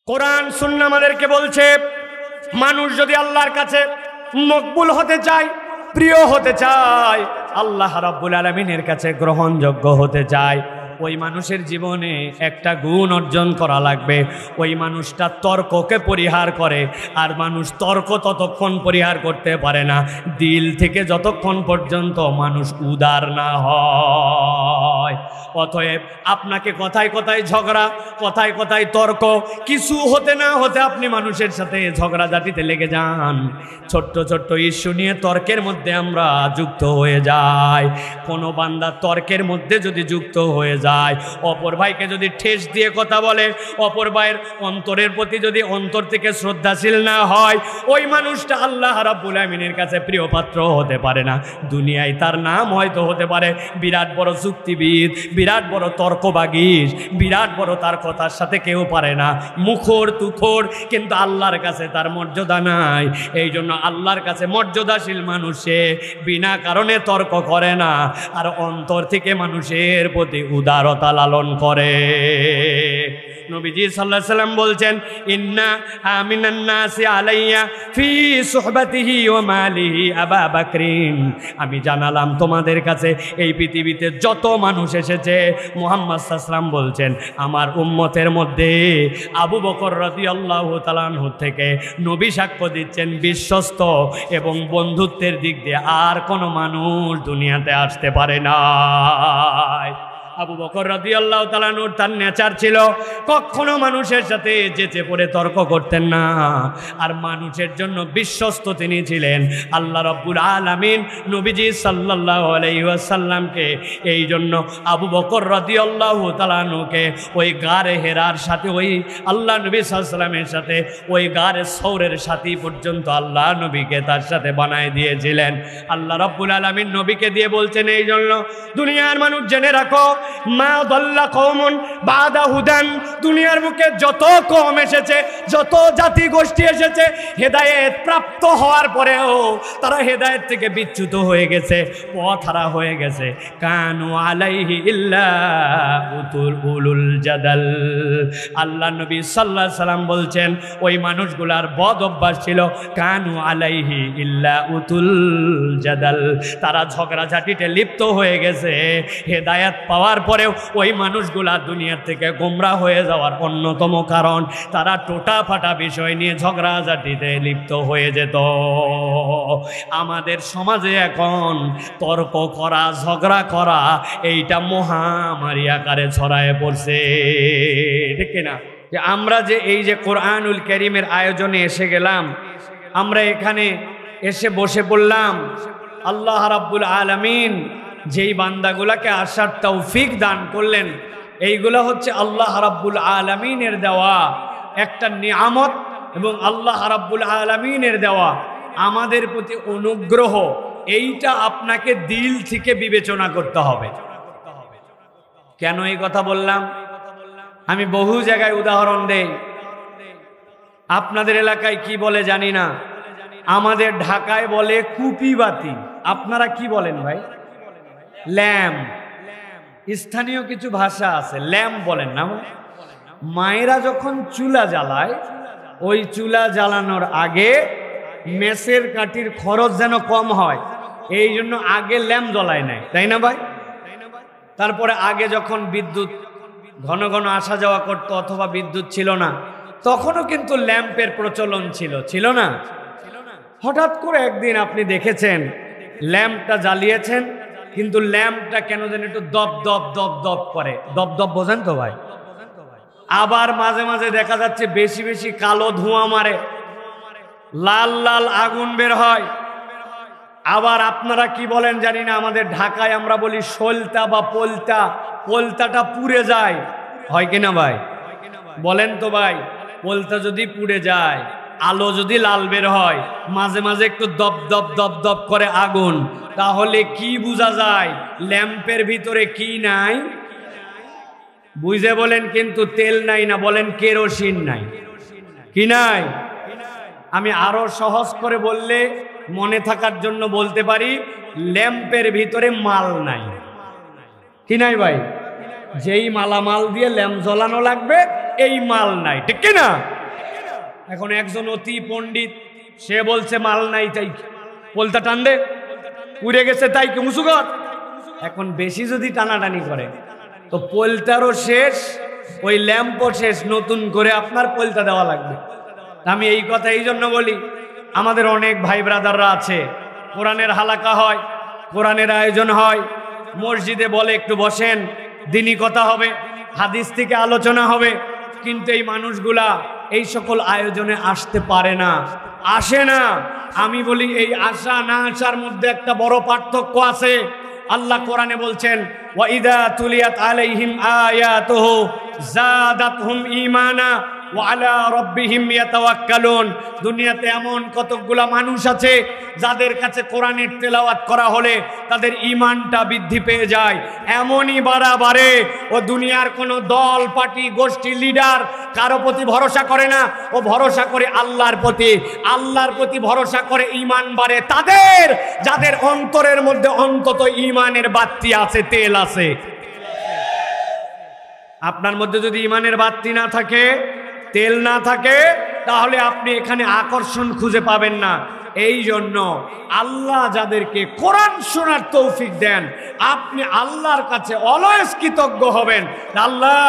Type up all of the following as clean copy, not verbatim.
কোরআন সুন্নাহ আমাদেরকে বলছে মানুষ যদি আল্লাহর কাছে মকবুল হতে চায়, প্রিয় হতে চায়, আল্লাহ রাব্বুল আলামিনের কাছে গ্রহণযোগ্য হতে চায়, ওই মানুষের জীবনে একটা গুণ অর্জন করা লাগবে। ওই মানুষটা তর্ককে পরিহার করে। আর মানুষ তর্ক ততক্ষণ পরিহার করতে পারে না দিল থেকে যতক্ষণ পর্যন্ত মানুষ উদার না হয়। অতএব আপনাকে কথায় কথায় ঝগড়া, কথায় কথায় তর্ক, কিছু হতে না হতে আপনি মানুষের সাথে ঝগড়াঝাটিতে লেগে যান। ছোট্ট ছোট্ট ইস্যু নিয়ে তর্কের মধ্যে আমরা যুক্ত হয়ে যাই। কোনো বান্দা তর্কের মধ্যে যদি যুক্ত হয়ে যায়, অপর ভাইকে যদি ঠেস দিয়ে কথা বলে, অপর ভাইয়ের অন্তরের প্রতি যদি অন্তর থেকে শ্রদ্ধাশীল না হয়, ওই মানুষটা আল্লাহ রাব্বুল আমিনের কাছে প্রিয় পাত্র হতে পারে না। দুনিয়ায় তার নাম হয়তো হতে পারে বিরাট বড় যুক্তিবিদ, বিরাট বড় তর্কবাগীশ, বিরাট বড়, তার কথার সাথে কেউ পারে না, মুখর তুখর, কিন্তু আল্লাহর কাছে তার মর্যাদা নাই। এই জন্য আল্লাহর কাছে মর্যাদাশীল মানুষে বিনা কারণে তর্ক করে না, আর অন্তর থেকে মানুষের প্রতি উদারতা লালন করে। নবীজি সাল্লাল্লাহু আলাইহি সাল্লাম বলছেন, ইন্না আমিনান নাসি আলাইয়া ফি সুহবাতিহি ওয়া মালিহি আবা বকরিন। আমি জানালাম তোমাদের কাছে এই পৃথিবীতে যত মানুষ এসেছে, মুহাম্মদ সাল্লাল্লাহু আলাইহি সাল্লাম বলছেন আমার উম্মতের মধ্যে আবু বকর রাদিয়াল্লাহু তাআলা আনহু থেকে নবী সাক্ষ্য দিচ্ছেন বিশ্বস্ত এবং বন্ধুত্বের দিক দিয়ে আর কোনো মানুষ দুনিয়াতে আসতে পারে না। আবু বকর রাদিয়াল্লাহু তাআলা আনহু তার নেচার ছিল কখনো মানুষের সাথে যেচে পড়ে তর্ক করতেন না, আর মানুষের জন্য বিশ্বস্ত তিনি ছিলেন। আল্লাহ রাব্বুল আলামিন নবীজি সাল্লাল্লাহু আলাইহি ওয়াসাল্লামকে এই জন্য আবু বকর রাদিয়াল্লাহু তাআলা আনহুকে ওই গারে হেরার সাথে, ওই আল্লাহ নবী সাল্লাল্লাহু আলাইহি ওয়াসাল্লামের সাথে ওই গারে সৌরের সাথী পর্যন্ত আল্লাহ নবীকে তার সাথে বানায় দিয়েছিলেন। আল্লাহ রাব্বুল আলামিন নবীকে দিয়ে বলছেন, এই জন্য দুনিয়ার মানুষ জেনে রাখো, মা দাল্লা কওমুন বাদা হুদান, দুনিয়ার বুকে যত কওম এসেছে, যত জাতি গোষ্ঠী এসেছে, হেদায়েত প্রাপ্ত হওয়ার পরেও তারা হেদায়েত থেকে বিচ্যুত হয়ে গেছে, পথহারা হয়ে গেছে। কানু আলাইহি ইল্লা উলুল জাদাল। আল্লাহ নবী সাল্লাল্লাহু আলাইহি সাল্লাম বলছেন ওই মানুষগুলার বদ অভ্যাস ছিল কানু আলাইহি ইল্লা উতুল জাদাল, তারা ঝগড়াঝাটিতে লিপ্ত হয়ে গেছে। হেদায়েত পাওয়ার পরেও ওই মানুষগুলা দুনিয়া থেকে গোমরাহ হয়ে যাওয়ার অন্যতম কারণ তারা টোটা ফাটা বিষয় নিয়ে ঝগড়াঝাটিতে লিপ্ত হয়ে যেত। আমাদের সমাজে এখন তর্ক করা, ঝগড়া করা, এইটা মহামারী আকারে ছড়ায় পড়ছে, ঠিক না? যে আমরা যে এই যে কোরআনুল কারীমের আয়োজনে এসে গেলাম, আমরা এখানে এসে বসে পড়লাম, আল্লাহ রাব্বুল আলামিন যেই বান্দাগুলাকে আসার তৌফিক দান করলেন, এইগুলা হচ্ছে আল্লাহ রাব্বুল আলামিনের দেওয়া একটা নিয়ামত এবং আল্লাহ রাব্বুল আলামিনের দেওয়া আমাদের প্রতি অনুগ্রহ। এইটা আপনাকে দিল থেকে বিবেচনা করতে হবে। কেন এই কথা বললাম? আমি বহু জায়গায় উদাহরণ দেই। আপনাদের এলাকায় কি বলে জানি না, আমাদের ঢাকায় বলে কুপিবাতি। আপনারা কি বলেন ভাই? ল্যাম্প। স্থানীয় কিছু ভাষা আছে, ল্যাম্প বলেন না। মায়েরা যখন চুলা জ্বালায়, ওই চুলা জ্বালানোর আগে মেসের কাঠির খরচ যেন কম হয়, এই জন্য আগে ল্যাম্প জ্বলায় নেয়, তাই না ভাই? তারপরে আগে যখন বিদ্যুৎ ঘন ঘন আসা যাওয়া করতো অথবা বিদ্যুৎ ছিল না, তখনও কিন্তু ল্যাম্পের প্রচলন ছিল, ছিল না? হঠাৎ করে একদিন আপনি দেখেছেন ল্যাম্পটা জ্বালিয়েছেন, কিন্তু ল্যাম্পটা কেন যেন একটু দপ দপ দপ দপ করে। দপ দপ বোঝেন তো ভাই? আবার মাঝে মাঝে দেখা যাচ্ছে বেশি বেশি কালো ধোঁয়া মারে, লাল লাল আগুন বের হয়। আবার আপনারা কি বলেন জানি না, আমাদের ঢাকায় আমরা বলি সলতা বা পোলতা, পোলতাটা পুড়ে যায়, হয় কিনা ভাই? বলেন তো ভাই, পোলতা যদি পুড়ে যায়, আলো যদি লাল বের হয়, মাঝে মাঝে একটু দপ দপ দপ দপ করে আগুন, তাহলে কি বোঝা যায় ল্যাম্পের ভিতরে কি নাই? বুঝে বলেন কিন্তু তেল নাই না, বলেন কেরোসিন নাই। কি নাই? আমি আরো সহজ করে বললে মনে থাকার জন্য বলতে পারি, ল্যাম্পের ভিতরে মাল নাই। কি নাই ভাই? যেই মালামাল দিয়ে ল্যাম্প জ্বলানো লাগবে এই মাল নাই, ঠিক কি না? এখন একজন অতি পণ্ডিত, সে বলছে মাল নাই, তাই পোলটা টান দে, উড়ে গেছে তাই কি উঁচু কর। এখন বেশি যদি টানাটানি করে তো পোলটারও শেষ, ওই ল্যাম্পও শেষ, নতুন করে আপনার পোলটা দেওয়া লাগবে। আমি এই কথা এই জন্য বলি, আমাদের অনেক ভাই ব্রাদাররা আছে, কোরআনের হালাকা হয়, কোরআনের আয়োজন হয়, মসজিদে বলে একটু বসেন, দিনী কথা হবে, হাদিস থেকে আলোচনা হবে, কিন্তু এই মানুষগুলা এই সকল আয়োজনে আসতে পারে না, আসে না। আমি বলি এই আসা না আসার মধ্যে একটা বড় পার্থক্য আছে। আল্লাহ কোরআনে বলছেন, ওয়া ইযা তুলিয়াত আলাইহিম আয়াতুহু যাদাতহুম ঈমানা ওয়া আলা রাব্বিহিম ইয়াতাওয়াক্কালুন। দুনিয়াতে এমন কতগুলা মানুষ আছে যাদের কাছে কোরআনের তেলাওয়াত করা হলে তাদের ঈমানটা বৃদ্ধি পেয়ে যায়, এমনই বাড়ে ও দুনিয়ার কোনো দল পার্টি গোষ্ঠী লিডার কারো প্রতি ভরসা করে না, ও ভরসা করে আল্লাহর প্রতি। আল্লাহর প্রতি ভরসা করে ঈমান বাড়ে তাদের, যাদের অন্তরের মধ্যে অন্তত ঈমানের বাতি আছে, তেল আছে। আপনার মধ্যে যদি ঈমানের বাতি না থাকে, তেল না থাকে, তাহলে আপনি এখানে আকর্ষণ খুঁজে পাবেন না। এই জন্য আল্লাহ যাদেরকে কোরআন শোনার তৌফিক দেন, আপনি আল্লাহর কাছে অলওয়েজ কৃতজ্ঞ হবেন। আল্লাহ,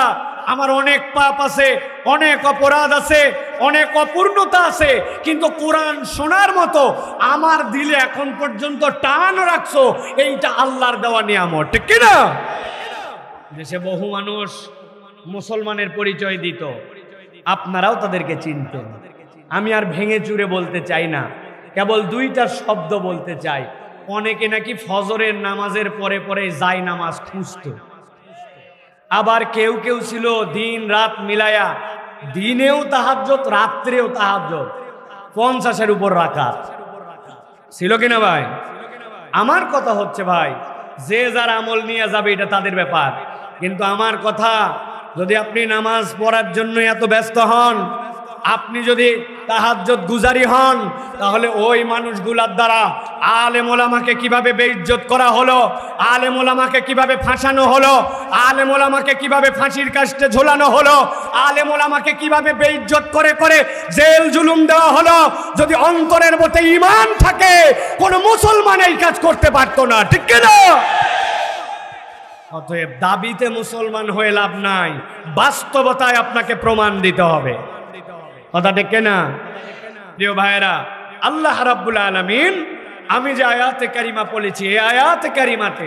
আমার অনেক পাপ আছে, অনেক অপরাধ আছে, অনেক অপূর্ণতা আছে, কিন্তু কোরআন শোনার মতো আমার দিলে এখন পর্যন্ত টান রাখছো, এইটা আল্লাহর দেওয়া নিয়ামত, ঠিক কিনা? দেশে বহু মানুষ মুসলমানের পরিচয় দিত, আপনারাও তাদেরকে চিনতেন। আমি আর ভেঙে চুরে বলতে চাই না, কেবল দুইটা শব্দ বলতে চাই। অনেকে নাকি ফজরের নামাজের পরে পরে যায় নামাজ খুঁজত, আবার কেউ কেউ ছিল দিন রাত মিলায়া, দিনেও তাহাজ্জুদ রাত্রেও তাহাজ্জুদ, 50-এর উপর রাকাত ছিল কিনা ভাই? আমার কথা হচ্ছে ভাই, যে যার আমল নিয়ে যাবে এটা তাদের ব্যাপার, কিন্তু আমার কথা, যদি আপনি নামাজ পড়ার জন্য এত ব্যস্ত হন, আপনি যদি তাহাজ্জুদ গুজারি হন, তাহলে ওই মানুষগুলার দ্বারা আলেম ওলামাকে কিভাবে বেইজ্জত করা হলো, আলেম ওলামাকে কিভাবে ফাঁসানো হলো, আলেম ওলামাকে কিভাবে ফাঁসির কাস্টে ঝোলানো হলো, আলেম ওলামাকে কিভাবে বেইজ্জত করে করে জেল জুলুম দেওয়া হলো, যদি অন্তরের মধ্যে ঈমান থাকে, কোনো মুসলমান এই কাজ করতে পারতো না, ঠিক কি না? অতএব দাবিতে মুসলমান হয়ে লাভ নাই, বাস্তবতায় আপনাকে প্রমাণ দিতে হবে, কথা ঠিক না? প্রিয় ভাইয়েরা, আল্লাহ রাব্বুল আলামিন, আমি যে আয়াতে কারিমা পড়েছি, এই আয়াতে কারিমাতে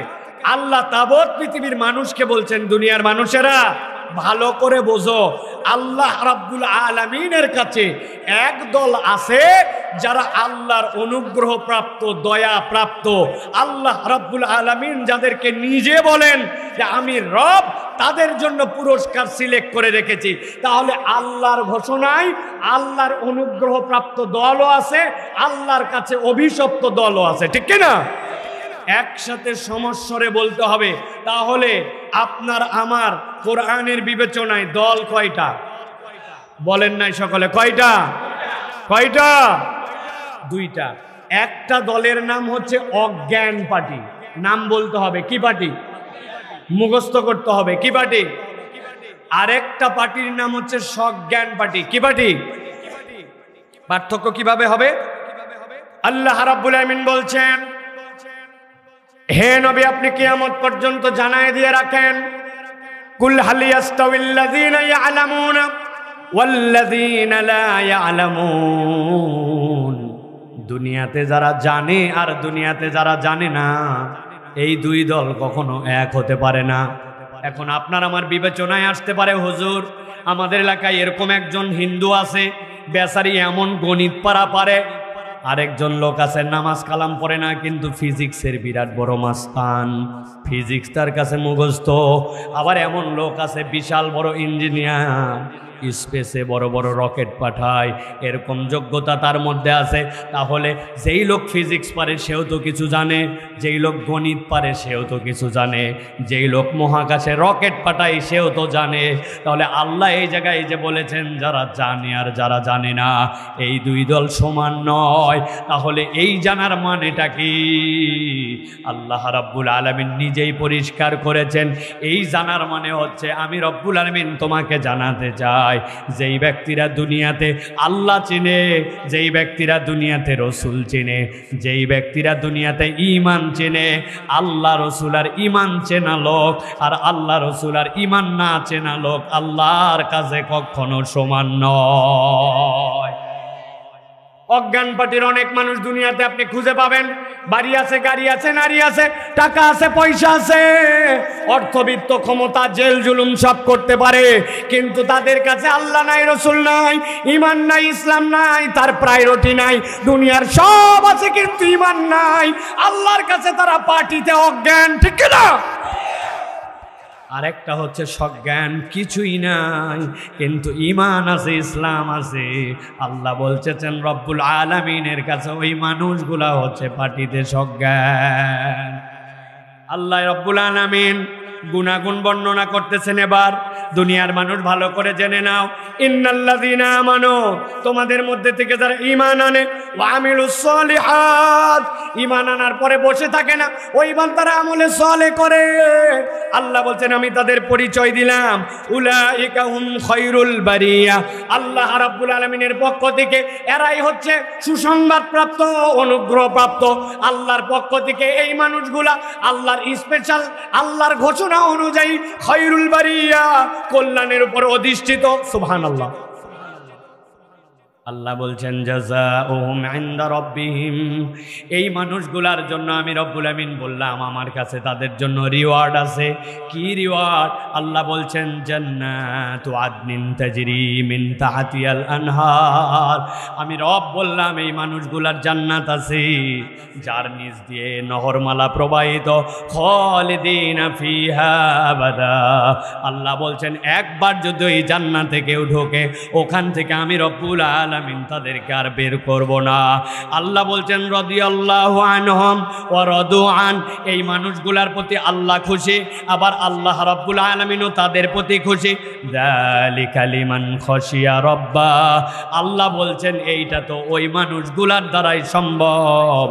আল্লাহ তাবৎ পৃথিবীর মানুষকে বলছেন, দুনিয়ার মানুষেরা ভালো করে বোঝো, আল্লাহ রাব্বুল আলামিনের কাছে একদল আছে যারা আল্লাহর অনুগ্রহ প্রাপ্ত, দয়া প্রাপ্ত। আল্লাহ রাব্বুল আলামিন যাদেরকে নিজে বলেন যে আমি রব, তাদের জন্য পুরস্কার সিলেক্ট করে রেখেছি। তাহলে আল্লাহর ঘোষণায় আল্লাহর অনুগ্রহ প্রাপ্ত দলও আছে, আল্লাহর কাছে অভিশপ্ত দলও আছে, ঠিক কিনা? একসাথে সমস্বরে বলতে হবে। তাহলে আপনার আমার কোরআনের বিবেচনায় দল কয়টা? বলেন নাই সকলে, কয়টা? কয়টা? দুইটা। একটা দলের নাম হচ্ছে অজ্ঞান পার্টি, নাম বলতে হবে, কি পার্টি? মুখস্থ করতে হবে, কি পার্টি? আরেকটা পার্টির নাম হচ্ছে সজ্ঞান পার্টি, কি পার্টি? পার্থক্য কিভাবে হবে? আল্লাহ রাব্বুল আলামিন বলছেন, হে নবী, আপনি কিয়ামত পর্যন্ত জানায় দিয়ে রাখেন, কুল হাল ইয়াস্তাউিল্লাযীনা ইয়ালামুনা ওয়াল্লাযীনা লা ইয়ালামুন। দুনিয়াতে যারা জানে আর দুনিয়াতে যারা জানে না, এই দুই দল কখনো এক হতে পারে না। এখন আপনার আমার বিবেচনায় আসতে পারে, হুজুর আমাদের এলাকায় এরকম একজন হিন্দু আছে, বেচারি এমন গণিত পারা পারে, আরেকজন লোক আছে নামাজ কালাম পড়ে না, কিন্তু ফিজিক্সের বিরাট বড় মাস্তান, ফিজিক্স তার কাছে মুখস্থ। আবার এমন লোক আছে বিশাল বড় ইঞ্জিনিয়ার, স্পেসে বড় বড় রকেট পাঠায়, এরকম যোগ্যতা তার মধ্যে আছে। তাহলে যেই লোক ফিজিক্স পারে সেও তো কিছু জানে, যেই লোক গণিত পারে সেও তো কিছু জানে, যেই লোক মহাকাশে রকেট পাঠায় সেও তো জানে। তাহলে আল্লাহ এই জায়গায় যে বলেছেন যারা জানে আর যারা জানে না এই দুই দল সমান নয়, তাহলে এই জানার মানেটা কি? আল্লাহ রাব্বুল আলামিন নিজেই পরিষ্কার করেছেন, এই জানার মানে হচ্ছে আমি রব্বুল আলামিন তোমাকে জানাতে চাই, যেই ব্যক্তিরা দুনিয়াতে আল্লাহ চিনে, যেই ব্যক্তিরা দুনিয়াতে রসুল চিনে, যেই ব্যক্তিরা দুনিয়াতে ঈমান চিনে, আল্লাহ রসুল আর ঈমান চেনা লোক আর আল্লাহ রসুল আর ঈমান না চেনা লোক আল্লাহর কাছে কখনো সমান নয়। অজ্ঞান পাটির অনেক মানুষ দুনিয়াতে আপনি খুঁজে পাবেন, বাড়ি আছে, গাড়ি আছে, নারী আছে, টাকা আছে, পয়সা আছে, অর্থবিত্ত, ক্ষমতা, জেল জুলুম সব করতে পারে, কিন্তু তাদের কাছে আল্লাহ নাই, রসুল নাই, ঈমান নাই, ইসলাম নাই, তার প্রায়োরিটি নাই। দুনিয়ার সব আছে কিন্তু ঈমান নাই, আল্লাহর কাছে তারা পার্টিতে অজ্ঞান, ঠিক না? আরেকটা হচ্ছে সজ্ঞান, কিছুই নাই কিন্তু ঈমান আছে, ইসলাম আছে। আল্লাহ বলছেন রব্বুল আলামিনের কাছে ওই মানুষগুলা হচ্ছে পার্টিতে সজ্ঞান। আল্লাহ রব্বুল আলামিন গুনাগুণ বর্ণনা করতেছেন। এবার দুনিয়ার মানুষ ভালো করে জেনে নাও, ইন্নাল্লাযীনা আমানু, তোমাদের মধ্যে থেকে যারা ঈমান আনে, ওয়া আমিলুস সলিহাত, ঈমান আনার পরে বসে থাকে না, ওই বান্দারা আমলে সালেহ করে, আল্লাহ বলছেন আমি তাদের পরিচয় দিলাম, উলাইকা হুম খায়রুল বারিয়া। আল্লাহ রাব্বুল আলামিনের পক্ষ থেকে এরাই হচ্ছে সুসংবাদ প্রাপ্ত, অনুগ্রহ প্রাপ্ত। আল্লাহর পক্ষ থেকে এই মানুষগুলা আল্লাহর স্পেশাল, আল্লাহর ঘোষণা অনুযায়ী খায়রুল বারিয়া, কল্যাণের উপর অধিষ্ঠিত। সুবহানাল্লাহ। আল্লাহ বলছেন জাযাউহুম ইনদা রাব্বিহিম, এই মানুষগুলার জন্য আমি রব্বুল আমিন বললাম আমার কাছে তাদের জন্য রিওয়ার্ড আছে। কি রিওয়ার্ড? আল্লাহ বলছেন জান্নাতু আদনিন তাজরি মিন তাহতিহাল আনহার, আমি রব বললাম এই মানুষগুলার জান্নাত আছে যার নিচ দিয়ে নহরমালা প্রবাহিত, খালিদিনা ফিহা আবাদা। আল্লাহ বলছেন একবার যদি এই জান্নাতে কেউ ঢোকে, ওখান থেকে আমি রব্বুল আলামিন তাদেরকে আর বের করব না। আল্লাহ বলছেন রাদিয়াল্লাহু আনহুম ওয়া রাদু আন, এই মানুষগুলার প্রতি আল্লাহ খুশি, আবার আল্লাহ রাব্বুল আলামিনও তাদের প্রতি খুশি। যালিকা লিমান খাশিয়া রাব্বা, আল্লাহ বলছেন এইটা তো ওই মানুষগুলার দ্বারাই সম্ভব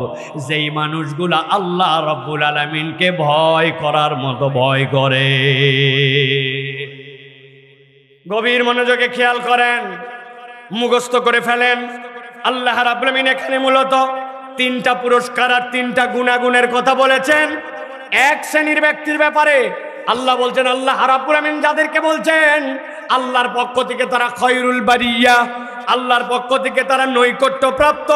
যেই মানুষগুলা আল্লাহ রাব্বুল আলামিনকে ভয় করার মতো ভয় করে। গভীর মনোযোগে খেয়াল করেন, মুখস্থ করে ফেলেন। আল্লাহ রাব্বুল আলামিন এখানে মূলত তিনটা পুরস্কার আর তিনটা গুণাগুণের কথা বলেছেন এক শ্রেণীর ব্যক্তির ব্যাপারে। আল্লাহ বলছেন, আল্লাহ রাব্বুল আলামিন যাদেরকে বলছেন আল্লাহর পক্ষ থেকে তারা খায়রুল বারিয়া, আল্লাহর পক্ষ থেকে তারা নৈকট্য প্রাপ্ত,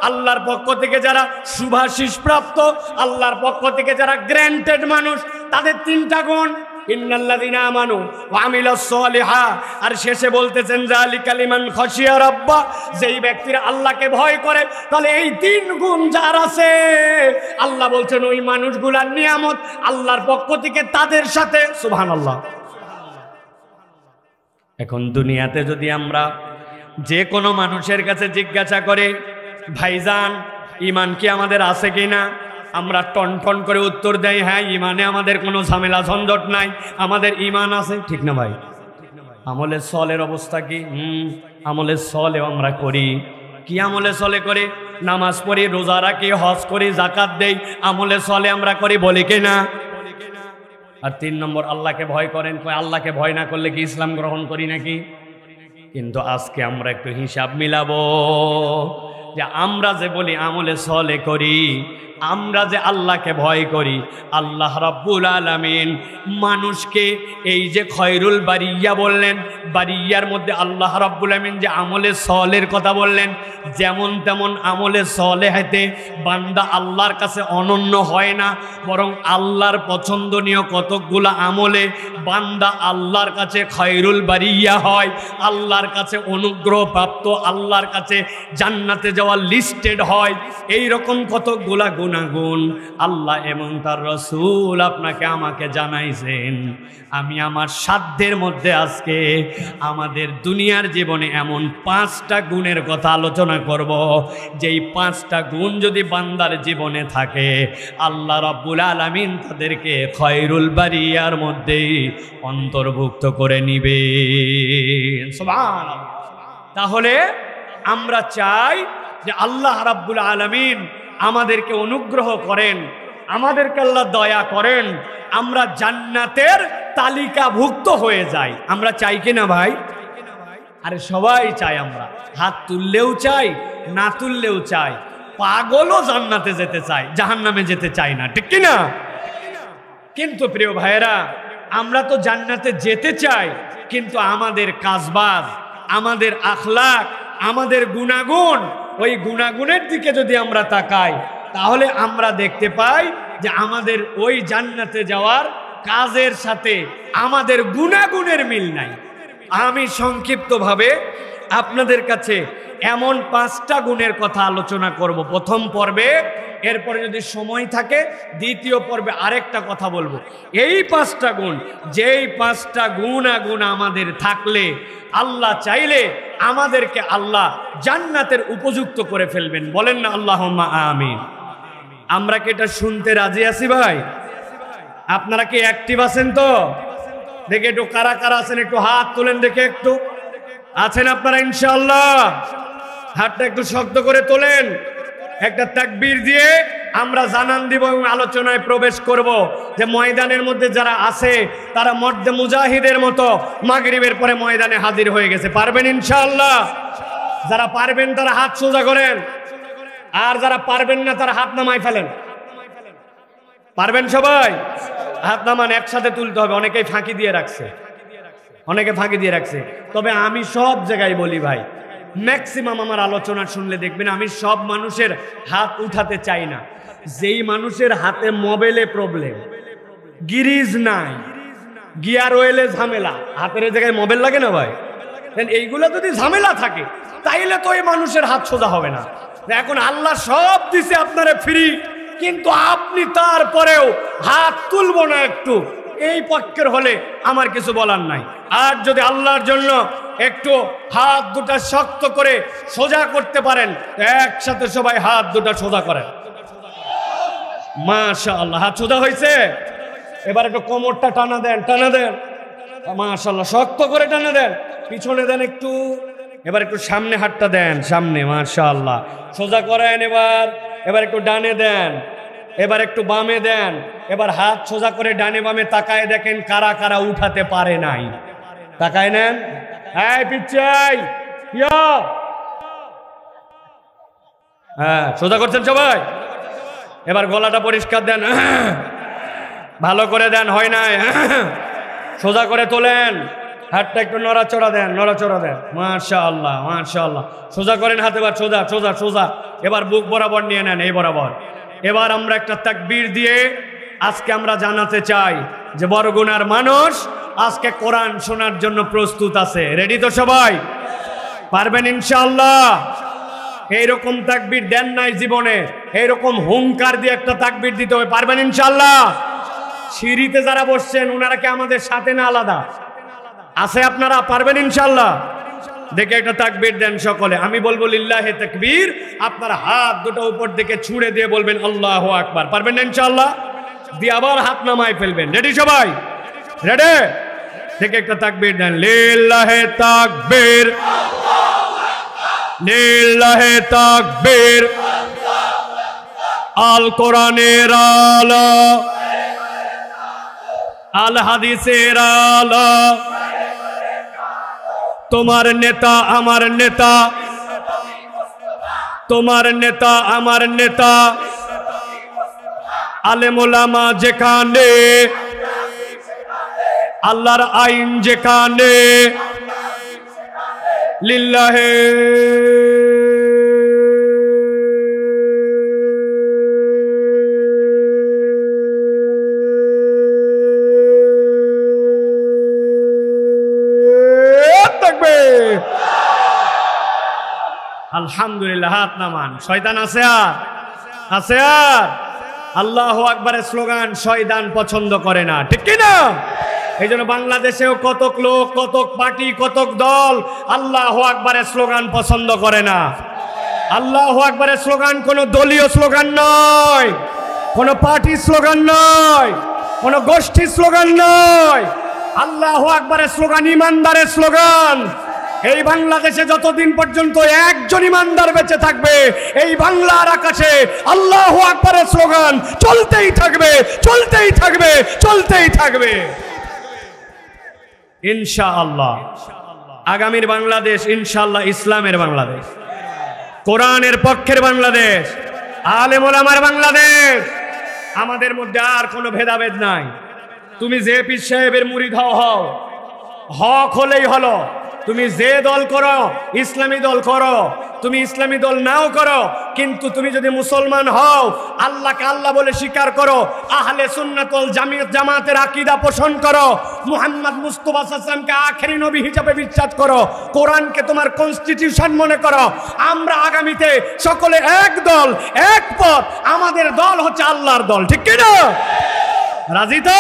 আল্লাহর পক্ষ থেকে যারা শুভাশিস প্রাপ্ত, আল্লাহর পক্ষ থেকে যারা গ্র্যান্টেড মানুষ, তাদের তিনটা গুণ, ইন্নাল্লাযীনা আমানু ওয়া আমিলাস সলিহাত। আর শেষে বলতেছেন যালিকা লিমান খাশিয়া রাব্বা, যেই ব্যক্তিরা আল্লাহকে ভয় করে, তাহলে এই তিন গুণ যার আছে আল্লাহ বলছেন ওই মানুষগুলার নিয়ামত আল্লাহর পক্ষ থেকে তাদের সাথে। সুবহানাল্লাহ। এখন দুনিয়াতে যদি আমরা যে কোনো মানুষের কাছে জিজ্ঞাসা করে ভাইজান ঈমান কি আমাদের আছে কিনা, আমরা টন টন করে উত্তর দেই হ্যাঁ ঈমানে আমাদের কোনো ঝামেলা ঝঞ্ঝট নাই, আমাদের ঈমান আছে, ঠিক না ভাই? আমলে সলের অবস্থা কি? আমলে সলেও আমরা করি। কি আমলে সলে করে? নামাজ পড়ি, রোজা রাখি, হজ করি, যাকাত দেই, আমলে সলে আমরা করি, বলি কি না? আর 3 নম্বর আল্লাহকে ভয় করেন। আল্লাহকে ভয় না করলে কি ইসলাম গ্রহণ করি নাকি? কিন্তু আজকে আমরা একটু হিসাব মিলাবো যে আমরা যে বলি আমলে সলে করি, আমরা যে আল্লাহকে ভয় করি, আল্লাহ রাব্বুল আলামিন মানুষকে এই যে খয়রুল বারিয়া বললেন, বারিয়ার মধ্যে আল্লাহ রাব্বুল আলামিন যে আমলে সলের কথা বললেন, যেমন তেমন আমলে সলেহাতে বান্দা আল্লাহর কাছে অনন্য হয় না, বরং আল্লাহর পছন্দনীয় কতকগুলো আমলে বান্দা আল্লাহর কাছে খয়রুল বারিয়া হয়, আল্লাহর কাছে অনুগ্রহ প্রাপ্ত, আল্লাহর কাছে জান্নাতে যাওয়া লিস্টেড হয়। এই রকম কতকগুলা গুণ গুণাগুণ আল্লাহ এবং তার রাসূল আপনাকে আমাকে জানাইছেন। আমি আমার সাধ্যের মধ্যে আজকে আমাদের দুনিয়ার জীবনে এমন 5টা গুণের কথা আলোচনা করব, যেই 5টা গুণ যদি বান্দার জীবনে থাকে আল্লাহ রাব্বুল আলামিন তাদেরকে খয়রুল বারিয়ার মধ্যেই অন্তর্ভুক্ত করে নিবেন। সুবহানাল্লাহ। তাহলে আমরা চাই যে আল্লাহ রাব্বুল আলামিন আমাদেরকে অনুগ্রহ করেন, আমাদেরকে আল্লাহ দয়া করেন, আমরা জান্নাতের তালিকাভুক্ত হয়ে যাই। আমরা চাই কিনা ভাই? আরে সবাই চাই, আমরা হাত তুললেও চাই, না তুললেও চাই। পাগলও জান্নাতে যেতে চায়, জাহান্নামে যেতে চায় না, ঠিক কিনা? কিন্তু প্রিয় ভাইয়েরা, আমরা তো জান্নাতে যেতে চাই, কিন্তু আমাদের কাজবাজ, আমাদের আখলাক, আমাদের গুণাগুণ, ওই গুণাগুণের দিকে যদি আমরা তাকাই তাহলে আমরা দেখতে পাই যে আমাদের ওই জান্নাতে যাওয়ার কাজের সাথে আমাদের গুণাগুণের মিল নাই। আমি সংক্ষিপ্তভাবে আপনাদের কাছে এমন 5টা গুণের কথা আলোচনা করব প্রথম পর্বে, এরপরে যদি সময় থাকে দ্বিতীয় পর্বে আরেকটা কথা বলবো। এই 5টা গুণ, যেই 5টা গুণাগুণ আমাদের থাকলে আল্লাহ চাইলে আমাদেরকে আল্লাহ জান্নাতের উপযুক্ত করে ফেলবেন। বলেন না আল্লাহুম্মা আমিন। আমরা কি এটা শুনতে রাজি আছি ভাই? আপনারা কি অ্যাক্টিভ আছেন তো? দেখে একটু কারা কারা আছেন একটু হাত তোলেন, দেখে একটু আছেন আপনারা ইনশাআল্লাহ? হাতটা একটু শক্ত করে তোলেন। একটা তাকবীর দিয়ে আমরা জানান দিব এবং আলোচনায় প্রবেশ করব যে ময়দানের মধ্যে যারা আছে তারা মর্দে মুজাহিদের মতো মাগরিবের পরে ময়দানে হাজির হয়ে গেছে। পারবেন ইনশাআল্লাহ? যারা পারবেন তারা হাত সোজা করেন, আর যারা পারবেন না তারা হাত নামায় ফেলেন। পারবেন সবাই? হাত নামান, একসাথে তুলতে হবে। অনেকেই ফাঁকি দিয়ে রাখছে, অনেকে ফাঁকি দিয়ে রাখছে। তবে আমি সব জায়গায় বলি ভাই, ম্যাক্সিমাম আমার আলোচনা শুনলে দেখবেন আমি সব মানুষের হাত উঠাতে চাই না। যেই মানুষের হাতে মোবাইলে প্রবলেম, গিরিজ নাই, গিয়ার ওয়েলে ঝামেলা, হাতের জায়গায় মোবাইল লাগে না ভাই, এইগুলো যদি ঝামেলা থাকে তাইলে তো এই মানুষের হাত সোজা হবে না। এখন আল্লাহ সব দিছে আপনারে ফ্রি, কিন্তু আপনি তারপরেও হাত তুলবো না একটু, এই পক্ষের হলে আমার কিছু বলার নাই। আর যদি আল্লাহর জন্য একটু হাত দুটা শক্ত করে সোজা করতে পারেন, একসাথে সবাই হাত দুটা সোজা করেন। মাশাআল্লাহ, হাত সোজা হয়েছে। এবার একটু কোমরটা টানা দেন, টানা দেন। মাশাআল্লাহ, শক্ত করে টানা দেন। পিছনে দেন একটু। এবার একটু সামনে হাতটা দেন, সামনে। মাশাআল্লাহ, সোজা করেন। এবার একটু ডানে দেন, এবার একটু বামে দেন। এবার হাত সোজা করে ডানে বামে তাকায় দেখেন কারা কারা উঠাতে পারে নাই। তাকায় নেন। এই পিচ্চাই, হ্যাঁ, সোজা করছেন সবাই? এবার গলাটা পরিষ্কার দেন, ভালো করে দেন, হয় নাই। সোজা করে তোলেন, হাতটা একটু নড়াচড়া দেন, নড়াচড়া দেন। মাশাআল্লাহ, মাশাআল্লাহ, সোজা করেন হাত। এবার সোজা সোজা সোজা। এবার বুক বরাবর নিয়ে নেন, এই বরাবর। এবার আমরা একটা তাকবীর দিয়ে আজকে আমরা জানাতে চাই যে বরগুনার মানুষ আজকে কোরআন শোনার জন্য প্রস্তুত আছে। রেডি তো সবাই? পারবেন ইনশাআল্লাহ? এইরকম তাকবীর দেন নাই জীবনে, এইরকম হুঙ্কার দিয়ে একটা তাকবীর দিতে হবে। পারবেন ইনশাআল্লাহ? সিঁড়িতে যারা বসছেন ওনারা কি আমাদের সাথে না আলাদা আছে? আপনারা পারবেন ইনশাআল্লাহ? দেখে একটা তাকবীর দেন সকলে। আমি বলবো লিল্লাহে তাকবীর, আপনারা হাত দুটো উপর দিকে ছুঁড়ে দিয়ে বলবেন আল্লাহু আকবার। পারবেন না ইনশাআল্লাহ? দিয়ে আবার হাত নামায় ফেলবেন। রেডি সবাই? রেডি? দেখে একটা তাকবীর দেন। লিল্লাহে তাকবীর, লিল্লাহে তাকবীর। আল কোরআনের আলো, আল হাদিসের আলো, তোমার নেতা আমার নেতা, তোমার নেতা আমার নেতা, আলেম ওলামা যেখানে, আল্লাহর আইন যেখানে, লিল্লাহে আলহামদুলিল্লাহ। হাত নামান। শয়তান আছে আর? আছে আর? আল্লাহু আকবারের স্লোগান শয়তান পছন্দ করে না, ঠিক কি না? এই জন্য বাংলাদেশেও কতক লোক, কতক পার্টি, কতক দল আল্লাহু আকবারের স্লোগান পছন্দ করে না। আল্লাহু আকবারের স্লোগান কোনো দলীয় স্লোগান নয়, কোনো পার্টির স্লোগান নয়, কোনো গোষ্ঠীর স্লোগান নয়। আল্লাহু আকবারের স্লোগান ইমানদারের স্লোগান। এই বাংলাদেশে যতদিন পর্যন্ত একজন ইমানদার বেঁচে থাকবে, এই বাংলার আকাশে আল্লাহু আকবারের স্লোগান চলতেই থাকবে, চলতেই থাকবে, চলতেই থাকবে ইনশাআল্লাহ। আগামীর বাংলাদেশ ইনশাআল্লাহ ইসলামের বাংলাদেশ, কোরআনের পক্ষের বাংলাদেশ, আলেম ওলামার বাংলাদেশ। আমাদের মধ্যে আর কোনো ভেদাভেদ নাই। তুমি যে পীর সাহেবের মুরিদ হও, হক হলেই হলো। তুমি যে দল করো, ইসলামী দল করো, তুমি ইসলামী দল নাও করো, কিন্তু তুমি যদি মুসলমান হও, আল্লাহকে আল্লাহ বলে স্বীকার করো, আহলে সুন্নাত ওয়াল জামাতের আকীদা পোষণ করো, মুহাম্মদ মুস্তাফা সাল্লাল্লাহু আলাইহি ওয়াসাল্লামকে আখেরি নবী হিসেবে বিশ্বাস করো, কোরআনকে তোমার কনস্টিটিউশন মনে করো, আমরা আগামীতে সকলে এক দল, এক পথ। আমাদের দল হচ্ছে আল্লাহর দল, ঠিক কি না? রাজি তো?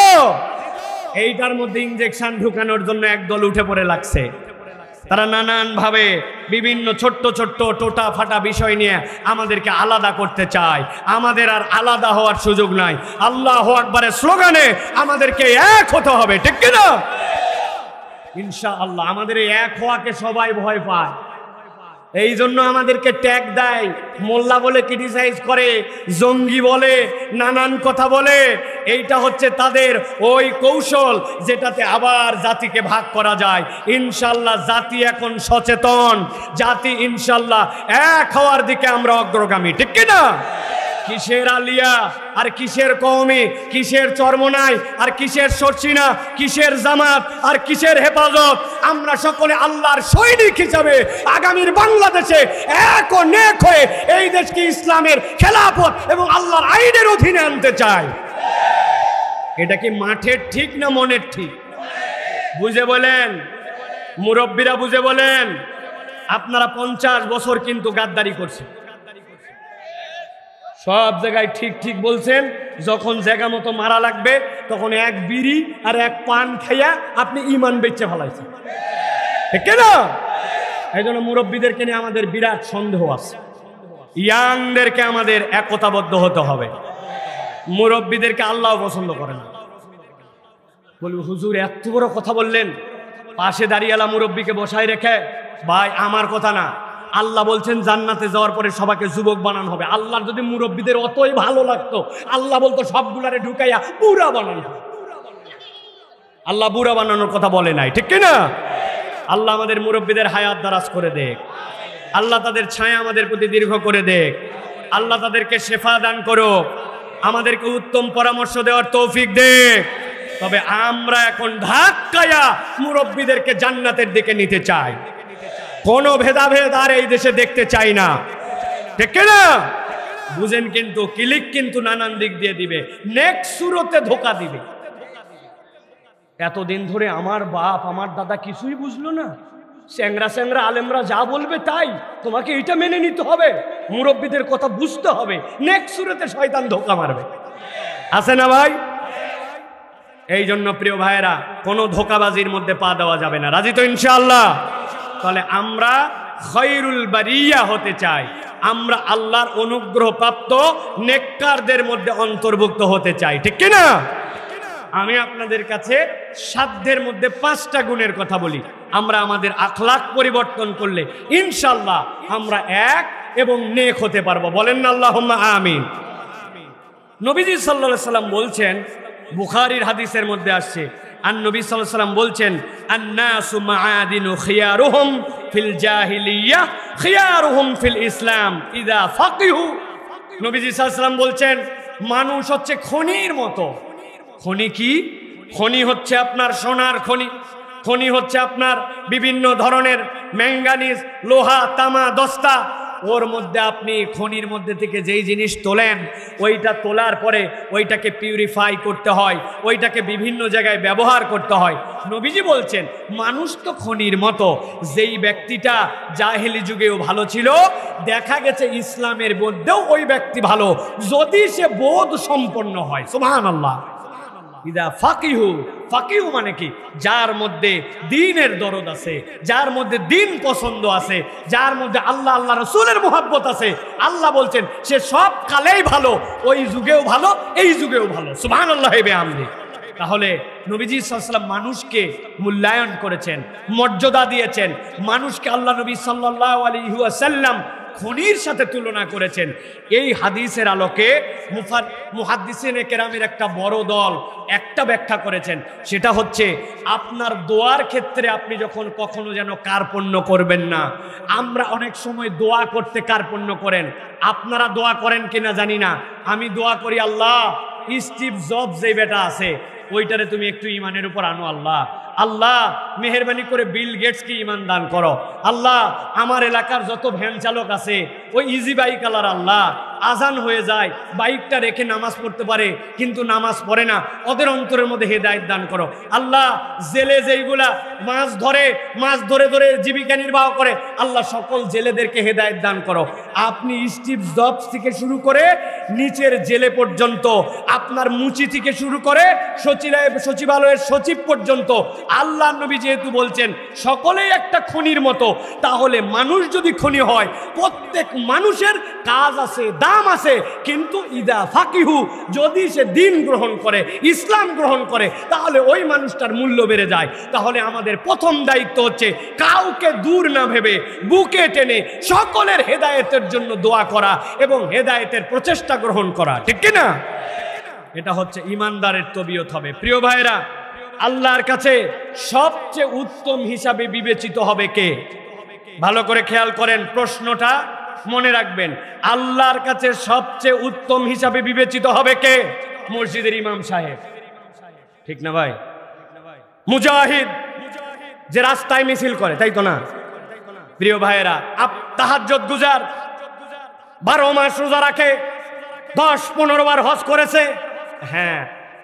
এইটার মধ্যে ইনজেকশন ঢুকানোর জন্য এক দল উঠে পড়ে লাগছে। তারা নানান ভাবে বিভিন্ন ছোট্ট ছোট্ট টোটা ফাটা বিষয় নিয়ে আমাদেরকে আলাদা করতে চায়। আমাদের আর আলাদা হওয়ার সুযোগ নাই। আল্লাহু আকবারের স্লোগানে আমাদেরকে এক হতে হবে, ঠিক কি না? ইনশাআল্লাহ। আমাদের এই এক হওয়াকে সবাই ভয় পায়, এই জন্য আমাদেরকে ট্যাগ দেয়, মোল্লা বলে ক্রিটিসাইজ করে, জঙ্গি বলে, নানান কথা বলে। এইটা হচ্ছে তাদের ওই কৌশল, যেটাতে আবার জাতিকে ভাগ করা যায়। ইনশাল্লাহ জাতি এখন সচেতন, জাতি ইনশাল্লাহ এক হওয়ার দিকে আমরা অগ্রগামী, ঠিক কিনা? কিসের আলিয়া আর কিসের কওমি, কিসের চরমনাই আর কিসের সরসিনা, কিসের জামাত আর কিসের হেফাজত। আমরা সকলে আল্লাহর সৈনিক হিসাবে আগামীর বাংলাদেশে এক ও নেক হয়ে এই দেশকে ইসলামের খেলাফত এবং আল্লাহর আইনের অধীনে আনতে চাই। এটা কি মাঠের ঠিক না মনের ঠিক? বুঝে বলেন, মুরব্বীরা বুঝে বলেন। আপনারা 50 বছর কিন্তু গাদ্দারি করছেন, সব জায়গায় ঠিক ঠিক বলছেন। যখন জায়গা মতো মারা লাগবে তখন এক বিড়ি আর এক পান খাইয়া আপনি ইমান বেচে ফেলাইছেন, ঠিক না? এই জন্য মুরব্বীদেরকে নিয়ে আমাদের বিরাট সন্দেহ আছে। ইয়াংদেরকে আমাদের একতাবদ্ধ হতে হবে। মুরব্বীদেরকে আল্লাহ পছন্দ করে না। বলবো হুজুর এত বড় কথা বললেন, পাশে দাঁড়িয়েলা মুরব্বীকে বসায় রেখে, ভাই আমার কথা না, আল্লাহ বলছেন জান্নাতে যাওয়ার পরে সবাইকে যুবক বানানো হবে। আল্লাহর যদি মুরব্বীদের অতই ভালো লাগতো, আল্লাহ বলতো সবগুলারে ঢুকাইয়া বুড়া বানানো। আল্লাহ বুড়া বানানোর কথা বলে নাই, ঠিক কিনা? আল্লাহ আমাদের মুরব্বীদের হায়াত দারাজ করে দেখ, আল্লাহ তাদের ছায়া আমাদের প্রতি দীর্ঘ করে দেখ, আল্লাহ তাদেরকে শেফা দান করো, আমাদেরকে উত্তম পরামর্শ দেওয়ার তৌফিক দেখ। তবে আমরা এখন ধাক্কায়া মুরব্বীদেরকে জান্নাতের দিকে নিতে চাই। কোনো ভেদাভেদ আর এই দেশে দেখতে চাই না, ঠিক না? বুঝেন কিন্তু, ক্লিক কিন্তু নানান দিক দিয়ে দিবে, নেক্সট সুরতে ধোকা দিবে। এতদিন ধরে আমার বাপ আমার দাদা কিছুই বুঝলো না, স্যাংরা স্যাংরা আলেমরা যা বলবে তাই, তোমাকে এটা মেনে নিতে হবে, মুরব্বীদের কথা বুঝতে হবে। নেক্সট সুরতে শয়তান ধোকা মারবে, আছে না ভাই? এই জন্য প্রিয় ভাইয়েরা, কোনো ধোকাবাজির মধ্যে পা দেওয়া যাবে না। রাজি তো ইনশাআল্লাহ? তাহলে আমরা খায়রুল বারিয়া হতে চাই, আমরা আল্লাহর অনুগ্রহ প্রাপ্ত নেককারদের মধ্যে অন্তর্ভুক্ত হতে চাই, ঠিক কি না? আমি আপনাদের কাছে সাধ্যের মধ্যে 5টা গুণের কথা বলি। আমরা আমাদের আখলাক পরিবর্তন করলে ইনশাআল্লাহ আমরা এক এবং নেক হতে পারবো। বলেন না আল্লাহুম্মা আমিন। নবীজি সাল্লাল্লাহু আলাইহি সাল্লাম বলছেন, বুখারীর হাদিসের মধ্যে আসছে, আর নবী সাল্লাল্লাহু আলাইহি সাল্লাম বলছেন, আন-নাসু মাআদিনু খিয়ারুহুম ফিল জাহিলিয়াহ খিয়ারুহুম ফিল ইসলাম ইযা ফাকিহু। নবীজি সাল্লাল্লাহু আলাইহি সাল্লাম বলছেন, মানুষ হচ্ছে খনির মতো। খনি কি? খনি হচ্ছে আপনার সোনার খনি, খনি হচ্ছে আপনার বিভিন্ন ধরনের ম্যাঙ্গানিজ, লোহা, তামা, দস্তা, ওর মধ্যে আপনি খনির মধ্যে থেকে যেই জিনিস তোলেন ওইটা তোলার পরে ওইটাকে পিউরিফাই করতে হয়, ওইটাকে বিভিন্ন জায়গায় ব্যবহার করতে হয়। নবীজি বলছেন মানুষ তো খনির মতো, যেই ব্যক্তিটা জাহেলি যুগেও ভালো ছিল দেখা গেছে ইসলামের মধ্যেও ওই ব্যক্তি ভালো যদি সে বোধ সম্পন্ন হয়। সুবহানাল্লাহ। ইদা ফাকিহু, ফাকিহু মানে কি? যার মধ্যে দ্বীনের দরদ আছে, যার মধ্যে দ্বীন পছন্দ আছে, যার মধ্যে আল্লাহ আল্লাহ রাসূলের মুহাব্বত আছে। আল্লাহ বলছেন সে সব কালেই ভালো, ওই যুগেও ভালো এই যুগেও ভালো। সুবহানাল্লাহ বিহামদি। তাহলে নবীজি সাল্লাল্লাহু আলাইহি ওয়াসাল্লাম মানুষকে মূল্যায়ন করেছেন, মর্যাদা দিয়েছেন। মানুষকে আল্লাহ নবী সাল্লাল্লাহু আলাইহি ওয়াসাল্লাম খনির সাথে তুলনা করেছেন। এই হাদিসের আলোকে মুহাদ্দিসিনে কেরামের একটা বড় দল একটা ব্যাখ্যা করেছেন, সেটা হচ্ছে আপনার দোয়ার ক্ষেত্রে আপনি যখন কখনো যেন কার্পণ্য করবেন না। আমরা অনেক সময় দোয়া করতে কার্পণ্য করেন, আপনারা দোয়া করেন কিনা জানি না, আমি দোয়া করি আল্লাহ স্টিভ জবস যে বেটা আছে ওইটারে তুমি একটু ইমানের উপর আনো আল্লাহ, আল্লাহ মেহেরবানি করে বিল গেটসকে ইমান দান করো, আল্লাহ আমার এলাকার যত ভ্যান চালক আছে ওই ইজি বাইক আলার আল্লাহ আজান হয়ে যায় বাইকটা রেখে নামাজ পড়তে পারে কিন্তু নামাজ পড়ে না, ওদের অন্তরের মধ্যে হেদায়েত দান করো আল্লাহ। জেলে যেইগুলা মাছ ধরে ধরে জীবিকা নির্বাহ করে আল্লাহ সকল জেলেদেরকে হেদায়েত দান করো। আপনি স্টিভ জবস থেকে শুরু করে নিচের জেলে পর্যন্ত, আপনার মুচি থেকে শুরু করে সচিবালয়ের সচিব পর্যন্ত আল্লাহ নবী যেহেতু বলছেন সকলেই একটা খনির মতো, তাহলে মানুষ যদি খনি হয় প্রত্যেক মানুষের কাজ আছে, দাম আছে, কিন্তু ইদা ফাকিহু যদি সে দ্বীন গ্রহণ করে, ইসলাম গ্রহণ করে, তাহলে ওই মানুষটার মূল্য বেড়ে যায়। তাহলে আমাদের প্রথম দায়িত্ব হচ্ছে কাউকে দূর না ভেবে বুকে টেনে সকলের হেদায়েতের জন্য দোয়া করা এবং হেদায়েতের প্রচেষ্টা গ্রহণ করা, ঠিক কি না? এটা হচ্ছে ইমানদারের তবিয়ত হবে। প্রিয় ভাইরা, আল্লাহর কাছে সবচেয়ে উত্তম হিসাবে বিবেচিত হবে কে? ভালো করে খেয়াল করেন, প্রশ্নটা মনে রাখবেন। আল্লাহর কাছে সবচেয়ে উত্তম হিসাবে বিবেচিত হবে কে? মসজিদের ইমাম সাহেব, ঠিক না ভাই? মুজাহিদ যে রাস্তায় মিছিল করে, তাই তো না? প্রিয় ভাইয়েরা, তাহাজ্জুদ গুজার, 12 মাস রোজা রাখে, 10-15 বার হজ করেছে, হ্যাঁ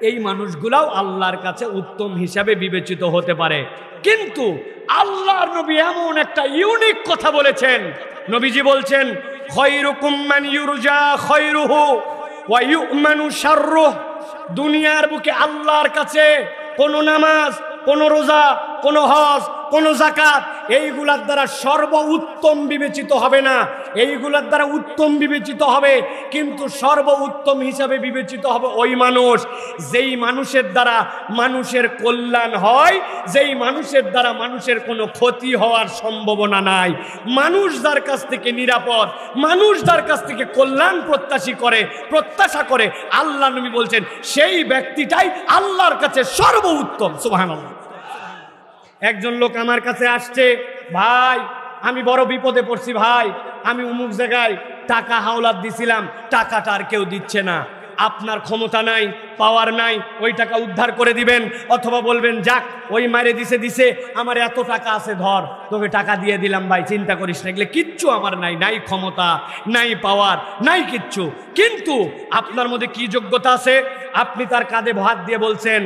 এই মানুষগুলাও আল্লাহর কাছে উত্তম হিসাবে বিবেচিত হতে পারে। কিন্তু আল্লাহর নবী এমন একটা ইউনিক কথা বলেছেন, নবীজি বলছেন খায়রুকুম মান ইউরজা খায়রুহু ওয়া ইউমানু শাররুহু। দুনিয়ার বুকে আল্লাহর কাছে কোন নামাজ, কোন রোজা, কোন হজ, কোন যাকাত এইগুলার দ্বারা সর্বোত্তম বিবেচিত হবে না, এইগুলার দ্বারা উত্তম বিবেচিত হবে, কিন্তু সর্বোত্তম হিসাবে বিবেচিত হবে ওই মানুষ যেই মানুষের দ্বারা মানুষের কল্যাণ হয়, যেই মানুষের দ্বারা মানুষের কোনো ক্ষতি হওয়ার সম্ভাবনা নাই, মানুষ যার কাছ থেকে নিরাপদ, মানুষ যার কাছ থেকে কল্যাণ প্রত্যাশা করে। আল্লাহ নবী বলছেন সেই ব্যক্তিটাই আল্লাহর কাছে সর্বোত্তম। সুবহানাল্লাহ। একজন লোক আমার কাছে আসছে, ভাই আমি বড় বিপদে পড়ছি ভাই, আমি অমুক জায়গায় টাকা হাওলাত দিছিলাম, টাকাটা আর কেউ দিচ্ছে না, আপনার ক্ষমতা নাই, পাওয়ার নাই, ওই টাকা উদ্ধার করে দিবেন, অথবা বলবেন যাক ওই মারে দিছে আমার এত টাকা আছে, ধর তোকে টাকা দিয়ে দিলাম ভাই, চিন্তা করিস না। এগুলো কিচ্ছু আমার নাই ক্ষমতা, নাই পাওয়ার, নাই কিচ্ছু, কিন্তু আপনার মধ্যে কি যোগ্যতা আছে? আপনি তার কাঁধে হাত দিয়ে বলছেন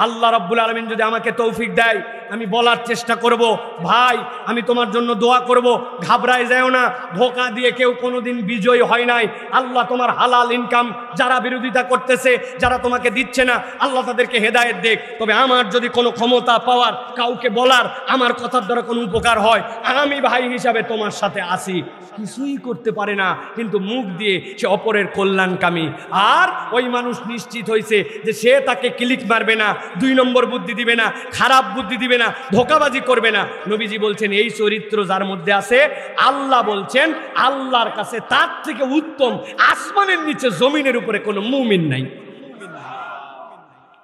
আল্লাহ রাব্বুল আলামিন যদি আমাকে তৌফিক দেয় আমি বলার চেষ্টা করব, ভাই আমি তোমার জন্য দোয়া করব, ঘাবড়ায় যাও না, ধোঁকা দিয়ে কেউ কোনোদিন বিজয়ী হয় নাই, আল্লাহ তোমার হালাল ইনকাম যারা বিরোধিতা করতেছে, যারা তোমাকে দিচ্ছে না, আল্লাহ তাদেরকে হেদায়েত দেখ। তবে আমার যদি কোনো ক্ষমতা পাওয়ার, কাউকে বলার, আমার কথার দ্বারা কোনো উপকার হয়, আমি ভাই হিসাবে তোমার সাথে আসি। কিছুই করতে পারে না, কিন্তু মুখ দিয়ে সে অপরের কল্যাণকামী। আর ওই মানুষ নিশ্চিত হয়েছে যে সে তাকে ক্লিক মারবে না, 2 নম্বর বুদ্ধি দিবে না, খারাপ বুদ্ধি দিবে না, ধোঁকাবাজি করবে না। নবীজি বলছেন এই চরিত্র যার মধ্যে আছে, আল্লাহ বলছেন আল্লাহর কাছে তার থেকে উত্তম আসমানের নিচে জমিনের উপরে কোনো মুমিন নাই।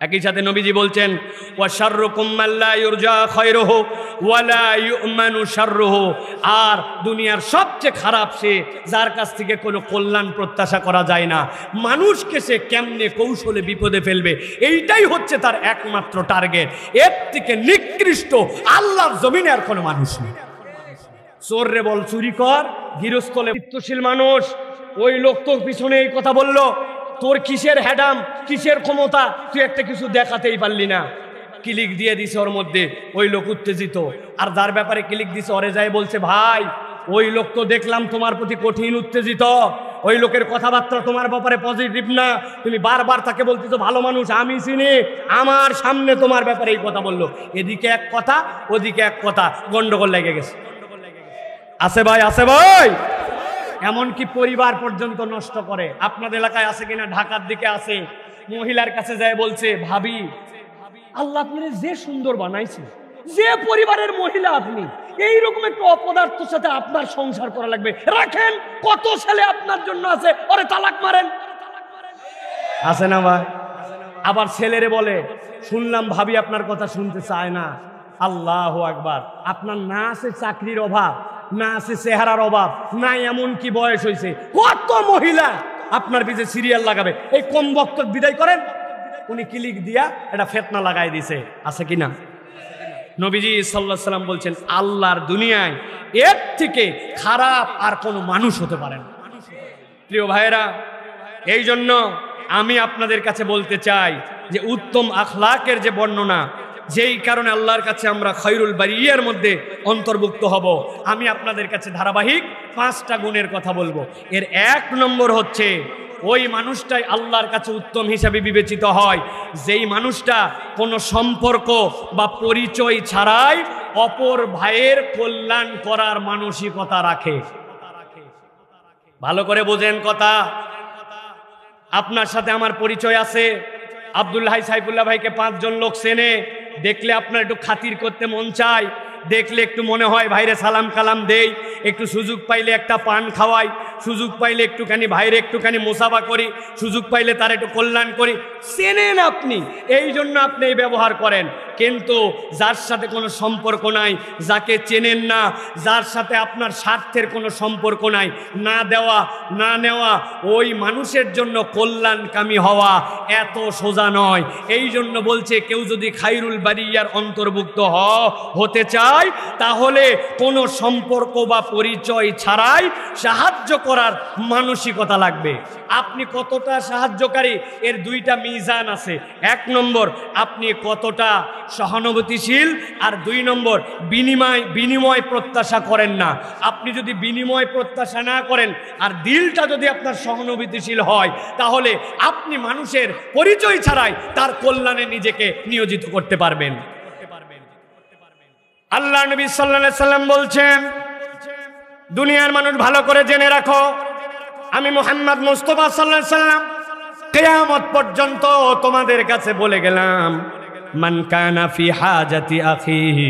একই সাথে নবীজি বলছেন ওয়া শাররুকুম মাল্লা ইউরজা খায়রুহু ওয়া লা ইউমানু শাররুহু। আর দুনিয়ার সবচেয়ে খারাপ সে যার কাছ থেকে কোনো কল্যাণ প্রত্যাশা করা যায় না, মানুষকে সে কেমনে কৌশলে বিপদে ফেলবে এইটাই হচ্ছে তার একমাত্র টার্গেট। এর থেকে নিকৃষ্ট আল্লাহর জমিনে আর কোনো মানুষ নেই। চোর রে বল চুরি কর, গৃহস্থলে দায়িত্বশীল মানুষ, ওই লোক তোর পিছনে এই কথা বলল, তোর কিসের হ্যাডাম, কিসের ক্ষমতা, তুই একটা কিছু দেখাতেই পারলি না। ক্লিক দিয়ে দিছে ওর মধ্যে, ওই লোক উত্তেজিত। আর যার ব্যাপারে ক্লিক দিছে ওরে যায় বলছে, ভাই ওই লোক তো দেখলাম তোমার প্রতি কঠিন উত্তেজিত, ওই লোকের কথাবার্তা তোমার ব্যাপারে পজিটিভ না, তুমি বারবার তাকে বলতেছো ভালো মানুষ, আমি চিনি, আমার সামনে তোমার ব্যাপারে এই কথা বললো। এদিকে এক কথা, ওদিকে এক কথা, গন্ডগোল লেগে গেছে। আছে ভাই, আছে ভাই, এমনকি পরিবার পর্যন্ত নষ্ট করে। আপনাদের এলাকায় আছে কিনা, ঢাকার দিকে আছে, মহিলার কাছে যায় বলছে, ভাবি আল্লাহ আপনার যে সুন্দর বানাইছে, যে পরিবারের মহিলা আপনি, এইরকম একটু অপদার্থের সাথে আপনার সংসার করা লাগবে, রাখেন, কত ছেলে আপনার জন্য আছে, ওরে তালাক মারেন। আছে না ভাই? আবার ছেলেরে বলে, শুনলাম ভাবি আপনার কথা শুনতে চায় না। আল্লাহু আকবার। আপনার না আছে চাকরির অভাব, না আছে চেহারার অভাব, না এমন কি বয়স হয়েছে, কত মহিলা আপনার পিছে সিরিয়াল লাগাবে, এই কম বক্তব্য বিদায় করেন। উনি ক্লিক দিয়া এটা ফেতনা লাগাই দিছে। আছে কিনা? নবীজি সাল্লাল্লাহু আলাইহি সাল্লাম বলছেন, আল্লাহর দুনিয়ায় এর থেকে খারাপ আর কোনো মানুষ হতে পারে না। প্রিয় ভাইয়েরা, এই জন্য আমি আপনাদের কাছে বলতে চাই যে উত্তম আখলাকের যে বর্ণনা, যেই কারণে আল্লাহর কাছে আমরা খায়রুল বারিয়ার মধ্যে অন্তর্ভুক্ত হব, আমি আপনাদের কাছে ধারাবাহিক 5টা গুণের কথা বলবো। এর 1 নম্বর হচ্ছে, ওই মানুষটাই আল্লাহর কাছে উত্তম হিসাবে বিবেচিত হয় যেই মানুষটা কোনো সম্পর্ক বা পরিচয় ছাড়াই অপর ভাইয়ের কল্যাণ করার মানসিকতা রাখে। ভালো করে বোঝেন কথা। আপনার সাথে আমার পরিচয় আছে, আব্দুল্লাহ সাইফুল্লাহ ভাইকে 5 জন লোক চেনে, দেখলে আপনার একটু খাতির করতে মন চায়, দেখলে একটু মনে হয় ভাইরে সালাম কালাম দেই, একটু সুযোগ পাইলে একটা পান খাওয়াই, সুযোগ পাইলে একটুখানি ভাইরে একটুখানি মুসাফা করি, সুযোগ পাইলে তার একটু কল্যাণ করি। চেনেন আপনি, এই জন্য আপনি এই ব্যবহার করেন। কিন্তু যার সাথে কোনো সম্পর্ক নাই, যাকে চেনেন না, যার সাথে আপনার স্বার্থের কোনো সম্পর্ক নাই, না দেওয়া না নেওয়া, ওই মানুষের জন্য কল্যাণকামী হওয়া এত সোজা নয়। এই জন্য বলছে, কেউ যদি খায়রুল বারিয়ার অন্তর্ভুক্ত হতে চায়, তাহলে কোনো সম্পর্ক বা পরিচয় ছাড়াই সাহায্য করার মানসিকতা লাগবে। আপনি কতটা সাহায্যকারী, এর 2টা মিজান আছে। 1 নম্বর, আপনি কতটা সহানুভূতিশীল, আর 2 নম্বর, বিনিময় প্রত্যাশা করেন না। আপনি যদি বিনিময় প্রত্যাশা না করেন আর দিলটা যদি আপনার সহানুভূতিশীল হয়, তাহলে আপনি মানুষের পরিচয় ছাড়াই তার কল্যাণে নিজেকে নিয়োজিত করতে পারবেন। আল্লাহ নবী সাল্লাল্লাহু আলাইহি সাল্লাম বলছেন, দুনিয়ার মানুষ ভালো করে জেনে রাখো, আমি মুহাম্মদ মুস্তাফা সাল্লাল্লাহু আলাইহি সাল্লাম কিয়ামত পর্যন্ত তোমাদের কাছে বলে গেলাম, মান কানা ফি হাজাতি আখিহি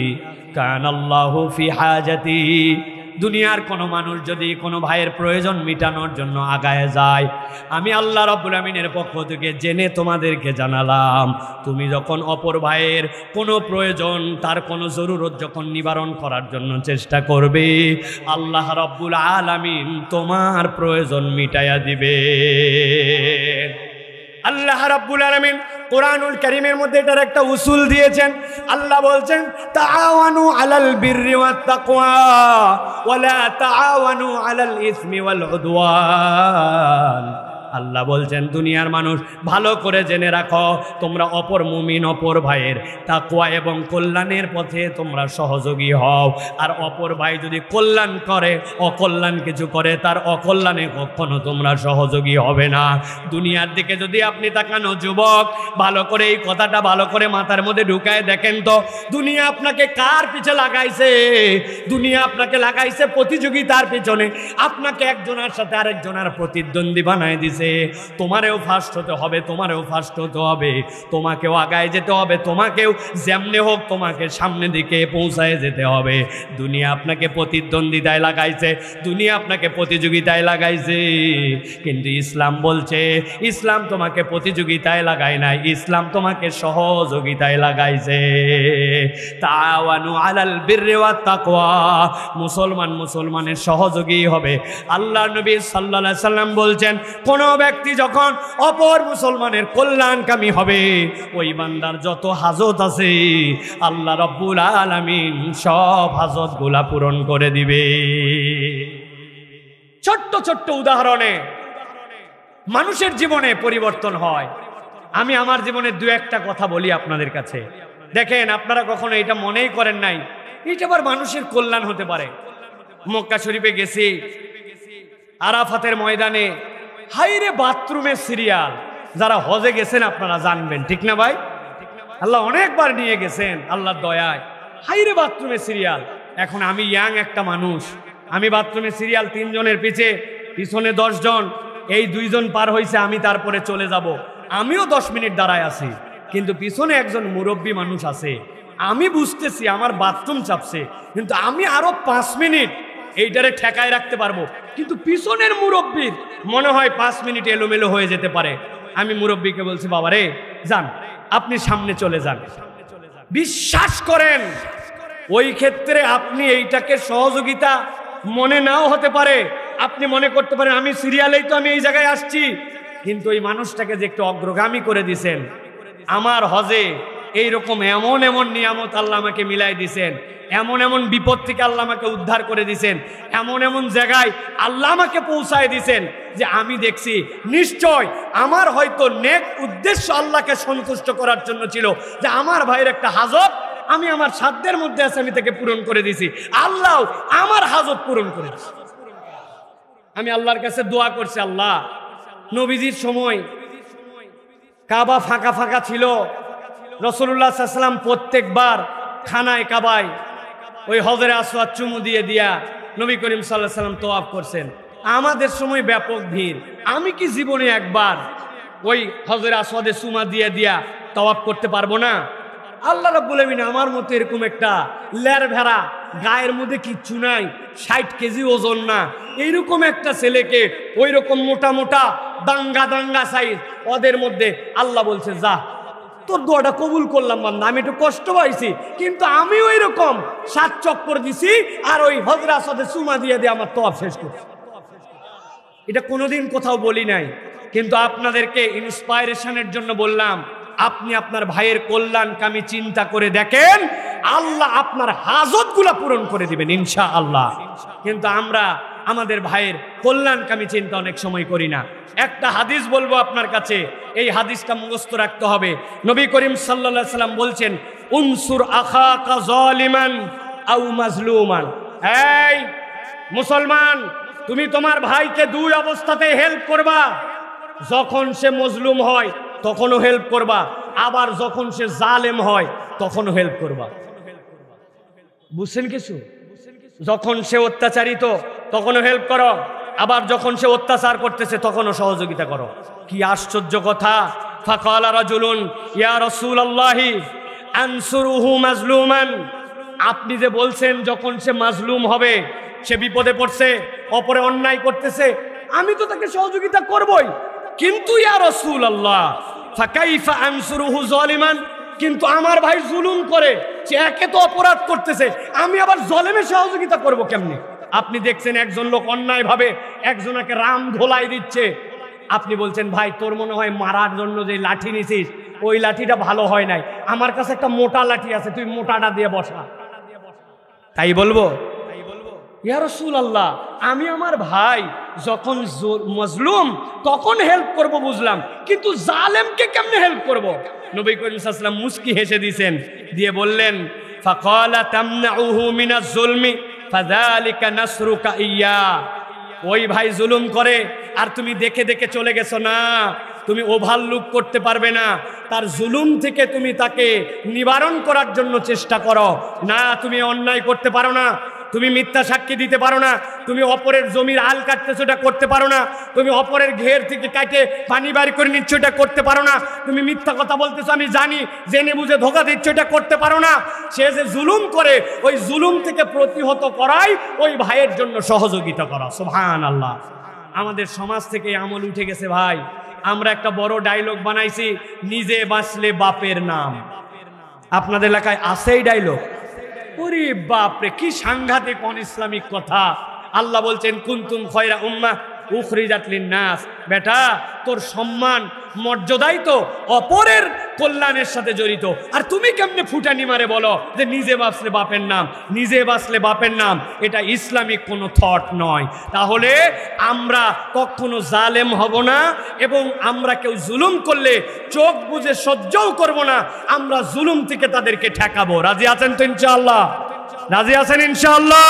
কানা আল্লাহু ফি হাজাতিহি। দুনিয়ার কোনো মানুষ যদি কোনো ভাইয়ের প্রয়োজন মিটানোর জন্য আগায় যায়, আমি আল্লাহ রাব্বুল আমিনের পক্ষ থেকে জেনে তোমাদেরকে জানালাম, তুমি যখন অপর ভাইয়ের কোনো প্রয়োজন, তার কোনো জরুরত যখন নিবারণ করার জন্য চেষ্টা করবে, আল্লাহ রাব্বুল আলামিন তোমার প্রয়োজন মিটাইয়া দিবে। আল্লাহ রাব্বুল আলামিন কুরআনুল কারীমের মধ্যে এটার একটা উসুল দিয়েছেন। আল্লাহ বলছেন, তাআওয়ানু আলাল বিররি ওয়াত তাকওয়া ওয়া লা তাআওয়ানু আলাল ইসমি ওয়াল উদওয়ান। আল্লাহ বলছেন, দুনিয়ার মানুষ ভালো করে জেনে রাখো, তোমরা অপর মুমিন, অপর ভাইয়ের তাকওয়া এবং কল্যাণের পথে তোমরা সহযোগী হও। আর অপর ভাই যদি কল্যাণ করে, অকল্যাণ কিছু করে, তার অকল্যাণে কখনো তোমরা সহযোগী হবে না। দুনিয়ার দিকে যদি আপনি তাকানো যুবক, ভালো করে এই কথাটা ভালো করে মাথার মধ্যে ঢুকায় দেখেন তো, দুনিয়া আপনাকে কার পিছে লাগাইছে? দুনিয়া আপনাকে লাগাইছে প্রতিযোগিতার পিছনে। আপনাকে একজনের সাথে আরেকজনের প্রতিদ্বন্দ্বী বানায় দিছে। তোমারেও ফার্স্ট হতে হবে, তোমারেও ফার্স্ট হতে হবে, তোমাকেও আগায় যেতে হবে, তোমাকেও যেমনে হোক তোমাকে সামনের দিকে পৌঁছায় যেতে হবে। দুনিয়া আপনাকে প্রতিদ্বন্দ্বিতায় লাগাইছে, দুনিয়া আপনাকে প্রতিযোগিতায় লাগাইছে, কিন্তু ইসলাম বলছে, ইসলাম তোমাকে প্রতিযোগিতায় লাগায় নাই, ইসলাম তোমাকে সহযোগিতায় লাগাইছে। তাআওয়ানু আলাল বিররি ওয়াত তাকওয়া, মুসলমান মুসলমানের সহযোগী হবে। আল্লাহ নবী সাল্লাল্লাহু আলাইহি সাল্লাম বলছেন, কোন ব্যক্তি যখন অপর মুসলমানের কল্যাণকামী হবে, ওই বান্দার যত হাজত আছে আল্লাহ রাব্বুল আলামিন সব হাজতগুলা পূরণ করে দিবে। ছোট্ট ছোট্ট উদাহরণে মানুষের জীবনে পরিবর্তন হয়। আমি আমার জীবনে দু একটা কথা বলি আপনাদের কাছে। দেখেন, আপনারা কখনো এটা মনেই করেন নাই এটা আবার মানুষের কল্যাণ হতে পারে। মক্কা শরীফে গেছি, আরাফাতের ময়দানে হাইরে বাথরুমের সিরিয়াল। যারা হজে গেছেন আপনারা জানবেন, ঠিক না ভাই? আল্লাহ অনেকবার নিয়ে গেছেন আল্লাহর দয়ায়। হাইরে বাথরুমের সিরিয়াল। এখন আমি ইয়াং একটা মানুষ, আমি বাথরুমের সিরিয়াল 3 জনের পিছনে 10 জন, এই 2 জন পার হয়েছে, আমি তারপরে চলে যাব। আমিও 10 মিনিট দাঁড়ায় আছি, কিন্তু পিছনে একজন মুরব্বী মানুষ আছে। আমি বুঝতেছি আমার বাথরুম চাপছে, কিন্তু আমি আরো 5 মিনিট এইটারে ঠেকায় রাখতে পারবো, কিন্তু পিছনের মুরব্বীর মনে হয় 5 মিনিট এলোমেলো হয়ে যেতে পারে। আমি মুরব্বীকে বলছি, বাবা রে যান, আপনি সামনে চলে যান। বিশ্বাস করেন, ওই ক্ষেত্রে আপনি এইটাকে সহযোগিতা মনে নাও হতে পারে। আপনি মনে করতে পারেন আমি সিরিয়ালেই তো আমি এই জায়গায় আসছি, কিন্তু ওই মানুষটাকে যে একটু অগ্রগামী করে দিছেন। আমার হজে এইরকম এমন এমন নিয়ামত আল্লাহ আমাকে মিলাই দিছেন, এমন এমন বিপদ থেকে আল্লাহ আমাকে উদ্ধার করে দিছেন, এমন এমন জায়গায় আল্লাহ আমাকে পৌঁছায় দিছেন যে আমি দেখছি নিশ্চয় আমার হয়তো নেক উদ্দেশ্য আল্লাহকে সন্তুষ্ট করার জন্য ছিল, যে আমার ভাইয়ের একটা হাজত আমি আমার সাধ্যের মধ্যে আছে, আমি তাকে পূরণ করে দিছি। আল্লাহ আমার হাজত পূরণ করে দিছে। আমি আল্লাহর কাছে দোয়া করছি, আল্লাহ নবীজির সময় কাবা ফাঁকা ফাঁকা ছিল। রাসূলুল্লাহ সাল্লাল্লাহু আলাইহি ওয়াসাল্লাম প্রত্যেকবার খানায় কাবায় ওই হজরে আসওয়াদ চুমু দিয়ে দিয়া নবী করিম সাল্লাল্লাহু আলাইহি ওয়াসাল্লাম তওয়াফ করছেন। আমাদের সময় ব্যাপক ভিড়, আমি কি জীবনে একবার ওই হজরে আসওয়াদে চুমা দিয়ে দিয়া তওয়াফ করতে পারবো না? আল্লাহ রাব্বুল আমিন আমার মতো এরকম একটা লের ভেড়া, গায়ের মধ্যে কিচ্ছু নাই, 60 কেজি ওজন না, এইরকম একটা ছেলেকে ওই রকম মোটা মোটা দাঙ্গা দাঙ্গা সাইজ ওদের মধ্যে আল্লাহ বলছে, যা তোর দোয়াটা কবুল করলাম বান্দা, আমি একটু কষ্ট পাইছি, কিন্তু আমি ওই রকম 7 চক্কর দিছি আর ওই হজরে আসওয়াদে চুমা দিয়ে দিয়ে আমার তওয়াফ শেষ করছি। এটা কোনোদিন কোথাও বলি নাই, কিন্তু আপনাদেরকে ইন্সপাইরেশনের জন্য বললাম। আপনি আপনার ভাইয়ের কল্যাণকামী চিন্তা করে দেখেন, আল্লাহ আপনার হাজতগুলা পূরণ করে দিবেন ইনশাআল্লাহ। কিন্তু আমরা আমাদের ভাইয়ের কল্যাণকামী চিন্তা অনেক সময় করি না। একটা হাদিস বলবো আপনার কাছে, এই হাদিসটা মুখস্থ রাখতে হবে। নবী করিম সাল্লাল্লাহু আলাইহি সাল্লাম বলছেন, উনসুর আখাকা যালিমান আও মাজলুমান। এই মুসলমান, তুমি তোমার ভাইকে 2 অবস্থাতে হেল্প করবা। যখন সে মজলুম হয় তখনও হেল্প করবা, আবার যখন সে জালেম হয় তখনও হেল্প করবা। বুঝছেন কিছু? যখন সে অত্যাচারিত তখনও হেল্প করো, আবার যখন সে অত্যাচার করতেছে তখনও সহযোগিতা করো। কি আশ্চর্য কথা! ফাকালা রাজুলুন ইয়া রাসূলুল্লাহি আনসুরুহু মাজলুমান। আপনি যে বলছেন যখন সে মাজলুম হবে, সে বিপদে পড়ছে, অপরে অন্যায় করতেছে, আমি তো তাকে সহযোগিতা করবই, কিন্তু ইয়া রাসূলুল্লাহ ফাকাইফা আনসুরুহু যালিমান, কিন্তু আমার ভাই জুলুম করে, সে একে তো অপরাধ করতেছে, আমি আবার জলেমের সহযোগিতা করব কেমনে? আপনি দেখছেন একজন লোক অন্যায় ভাবে একজনকে রাম ধোলাই দিচ্ছে, আপনি বলছেন ভাই তোর মনে হয় মারার জন্য যে লাঠি নিছিস ওই লাঠিটা ভালো হয় নাই, আমার কাছে একটা মোটা লাঠি আছে, তুই মোটাটা দিয়ে বসা। তাই বলবো? ইয়া রাসূলুল্লাহ, আমি আমার ভাই যখন মজলুম তখন হেল্প করব বুঝলাম, কিন্তু জালেমকে কেমনে হেল্প করব? নবী করিম সাল্লাল্লাহু আলাইহি ওয়াসাল্লাম মুস্কি হেসে দিয়েছেন, দিয়ে বললেন, ফাকালা তামনাউহু মিনাজ জুলমি ফাযালিকা নাসরুকা ইয়া। ওই ভাই জুলুম করে আর তুমি দেখে দেখে চলে গেছো না, তুমি ওভারলুক করতে পারবে না, তার জুলুম থেকে তুমি তাকে নিবারণ করার জন্য চেষ্টা করো না। তুমি অন্যায় করতে পারো না, তুমি মিথ্যা সাক্ষী দিতে পারো না, তুমি অপরের জমির আল কাটতেছো, এটা করতে পারো না, তুমি অপরের ঘের থেকে কাটে পানি বাড়ি করে নিচ্ছ, এটা করতে পারো না, তুমি মিথ্যা কথা বলতেছো আমি জানি, জেনে বুঝে ধোকা দিচ্ছ, এটা করতে পারো না। সে যে জুলুম করে ওই জুলুম থেকে প্রতিহত করাই ওই ভাইয়ের জন্য সহযোগিতা করা। সুবহানাল্লাহ। আমাদের সমাজ থেকে আমল উঠে গেছে ভাই। আমরা একটা বড় ডায়লগ বানাইছি, নিজে বাঁচলে বাপের নাম। আপনাদের এলাকায় আছে এই ডায়লগ? ওরে বাপরে, কি সাংঘাতিক অন ইসলামিক কথা! আল্লাহ বলছেন কুনতুম খয়রা উম্মাহ উখরিজাত লিন-নাস। বেটা, তোর সম্মান মর্যাদাই তো অপরের কল্যাণের সাথে জড়িত। আর তুমি কেমনে ফুটানি মারে বলো যে নিজে বাঁচলে বাপের নাম, নিজে বাঁচলে বাপের নাম? এটা ইসলামিক কোনো থট নয়। তাহলে আমরা কখনো জালেম হব না, এবং আমরা কেউ জুলুম করলে চোখ বুজে সহ্যও করব না, আমরা জুলুম থেকে তাদেরকে ঠেকাবো। রাজি আছেন তো ইনশাআল্লাহ? রাজি আছেন ইনশাআল্লাহ?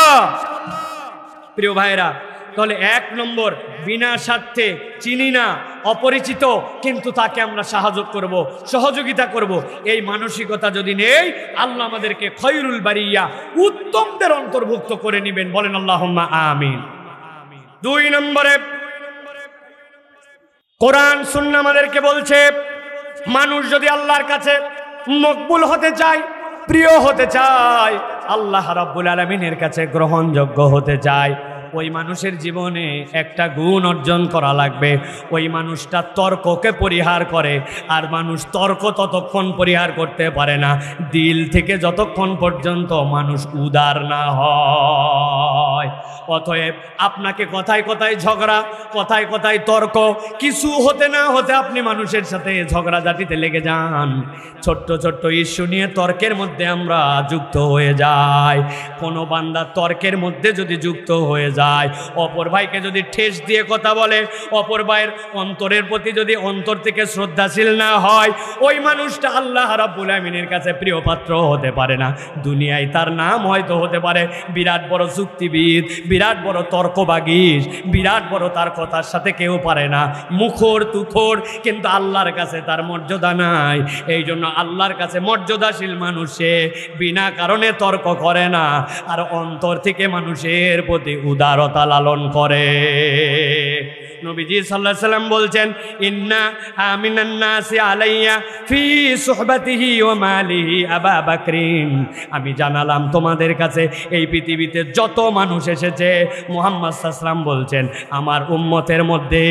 প্রিয় ভাইরা, তাহলে 1 নম্বর, বিনা স্বার্থে, চিনি না, অপরিচিত, কিন্তু তাকে আমরা সাহায্য করব, সহযোগিতা করব, এই মানসিকতা যদি নেই, আল্লাহ আমাদেরকে খয়রুল বারিয়া, উত্তমদের অন্তর্ভুক্ত করে নেবেন। বলেন আল্লাহুম্মা আমিন। 2 নম্বরে, কোরআন সুন্নাহ আমাদেরকে বলছে মানুষ যদি আল্লাহর কাছে মকবুল হতে চায়, প্রিয় হতে চায়, আল্লাহ রাব্বুল আলামিনের কাছে গ্রহণযোগ্য হতে চায়, ওই মানুষের জীবনে একটা গুণ অর্জন করা লাগবে। ওই মানুষটা তর্ককে পরিহার করে, আর মানুষ তর্ক ততক্ষণ পরিহার করতে পারে না দিল থেকে যতক্ষণ পর্যন্ত মানুষ উদার না হয়। অতএব আপনাকে কথায় কথায় ঝগড়া, কথায় কথায় তর্ক, কিছু হতে না হতে আপনি মানুষের সাথে ঝগড়াঝাটিতে লেগে যান। ছোট্ট ছোট্ট ইস্যু নিয়ে তর্কের মধ্যে আমরা যুক্ত হয়ে যাই। কোনো বান্দা তর্কের মধ্যে যদি যুক্ত হয়ে যায়, অপর ভাইকে যদি ঠেস দিয়ে কথা বলে, অপর ভাইয়ের অন্তরের প্রতি যদি অন্তর থেকে শ্রদ্ধাশীল না হয়, ওই মানুষটা আল্লাহ রাব্বুল আমিনের কাছে প্রিয় পাত্র হতে পারে না। দুনিয়ায় তার নাম হয়তো হতে পারে বিরাট বড় যুক্তিবিদ, বিরাট বড় তর্কবাগীশ, বিরাট বড়, তার কথার সাথে কেউ পারে না, মুখর তুখর, কিন্তু আল্লাহর কাছে তার মর্যাদা নাই। এই জন্য আল্লাহর কাছে মর্যাদাশীল মানুষে বিনা কারণে তর্ক করে না, আর অন্তর থেকে মানুষের প্রতি উদারতা লালন করে। নবীজি সাল্লাল্লাহু আলাইহি সাল্লাম বলছেন, ইন্না আমিনান নাসি আলাইয়া ফি সুহবাতিহি ওয়া মালিহি আবা বকরিন। আমি জানালাম তোমাদের কাছে এই পৃথিবীতে যত মানুষ এসেছে, মুহাম্মদ সাল্লাল্লাহু আলাইহি সাল্লাম বলছেন আমার উম্মতের মধ্যে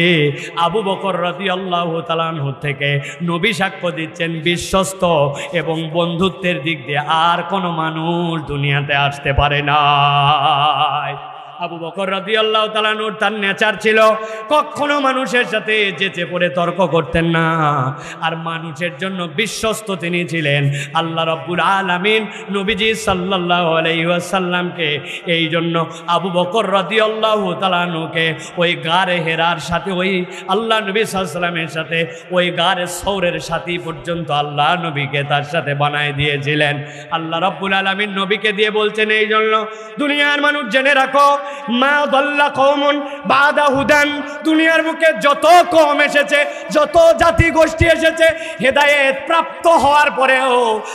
আবু বকর রাদিয়াল্লাহু তাআলা আনহু থেকে নবী সাক্ষ্য দিচ্ছেন বিশ্বস্ত এবং বন্ধুত্বের দিক দিয়ে আর কোনো মানুষ দুনিয়াতে আসতে পারে না। আবু বকর রাদিয়াল্লাহু তাআলা আনহুর তার নেচার ছিল কখনো মানুষের সাথে যেচে পড়ে তর্ক করতেন না, আর মানুষের জন্য বিশ্বস্ত তিনি ছিলেন। আল্লাহ রাব্বুল আলামিন নবীজি সাল্লাল্লাহু আলাইহি ওয়াসাল্লামকে এই জন্য আবু বকর রাদিয়াল্লাহু তাআলা আনহুকে ওই গারে হেরার সাথে, ওই আল্লাহ নবী সাল্লাল্লাহু আলাইহি ওয়াসাল্লামের সাথে ওই গারে সৌরের সাথী পর্যন্ত আল্লাহ নবীকে তার সাথে বানায় দিয়েছিলেন। আল্লাহ রাব্বুল আলামিন নবীকে দিয়ে বলছেন, এই জন্য দুনিয়ার মানুষ জেনে রাখো, মা দাল্লা কওমুন বাদা হুদান, দুনিয়ার বুকে যত কওম এসেছে, যত জাতি গোষ্ঠী এসেছে, হেদায়েত প্রাপ্ত হওয়ার পরেও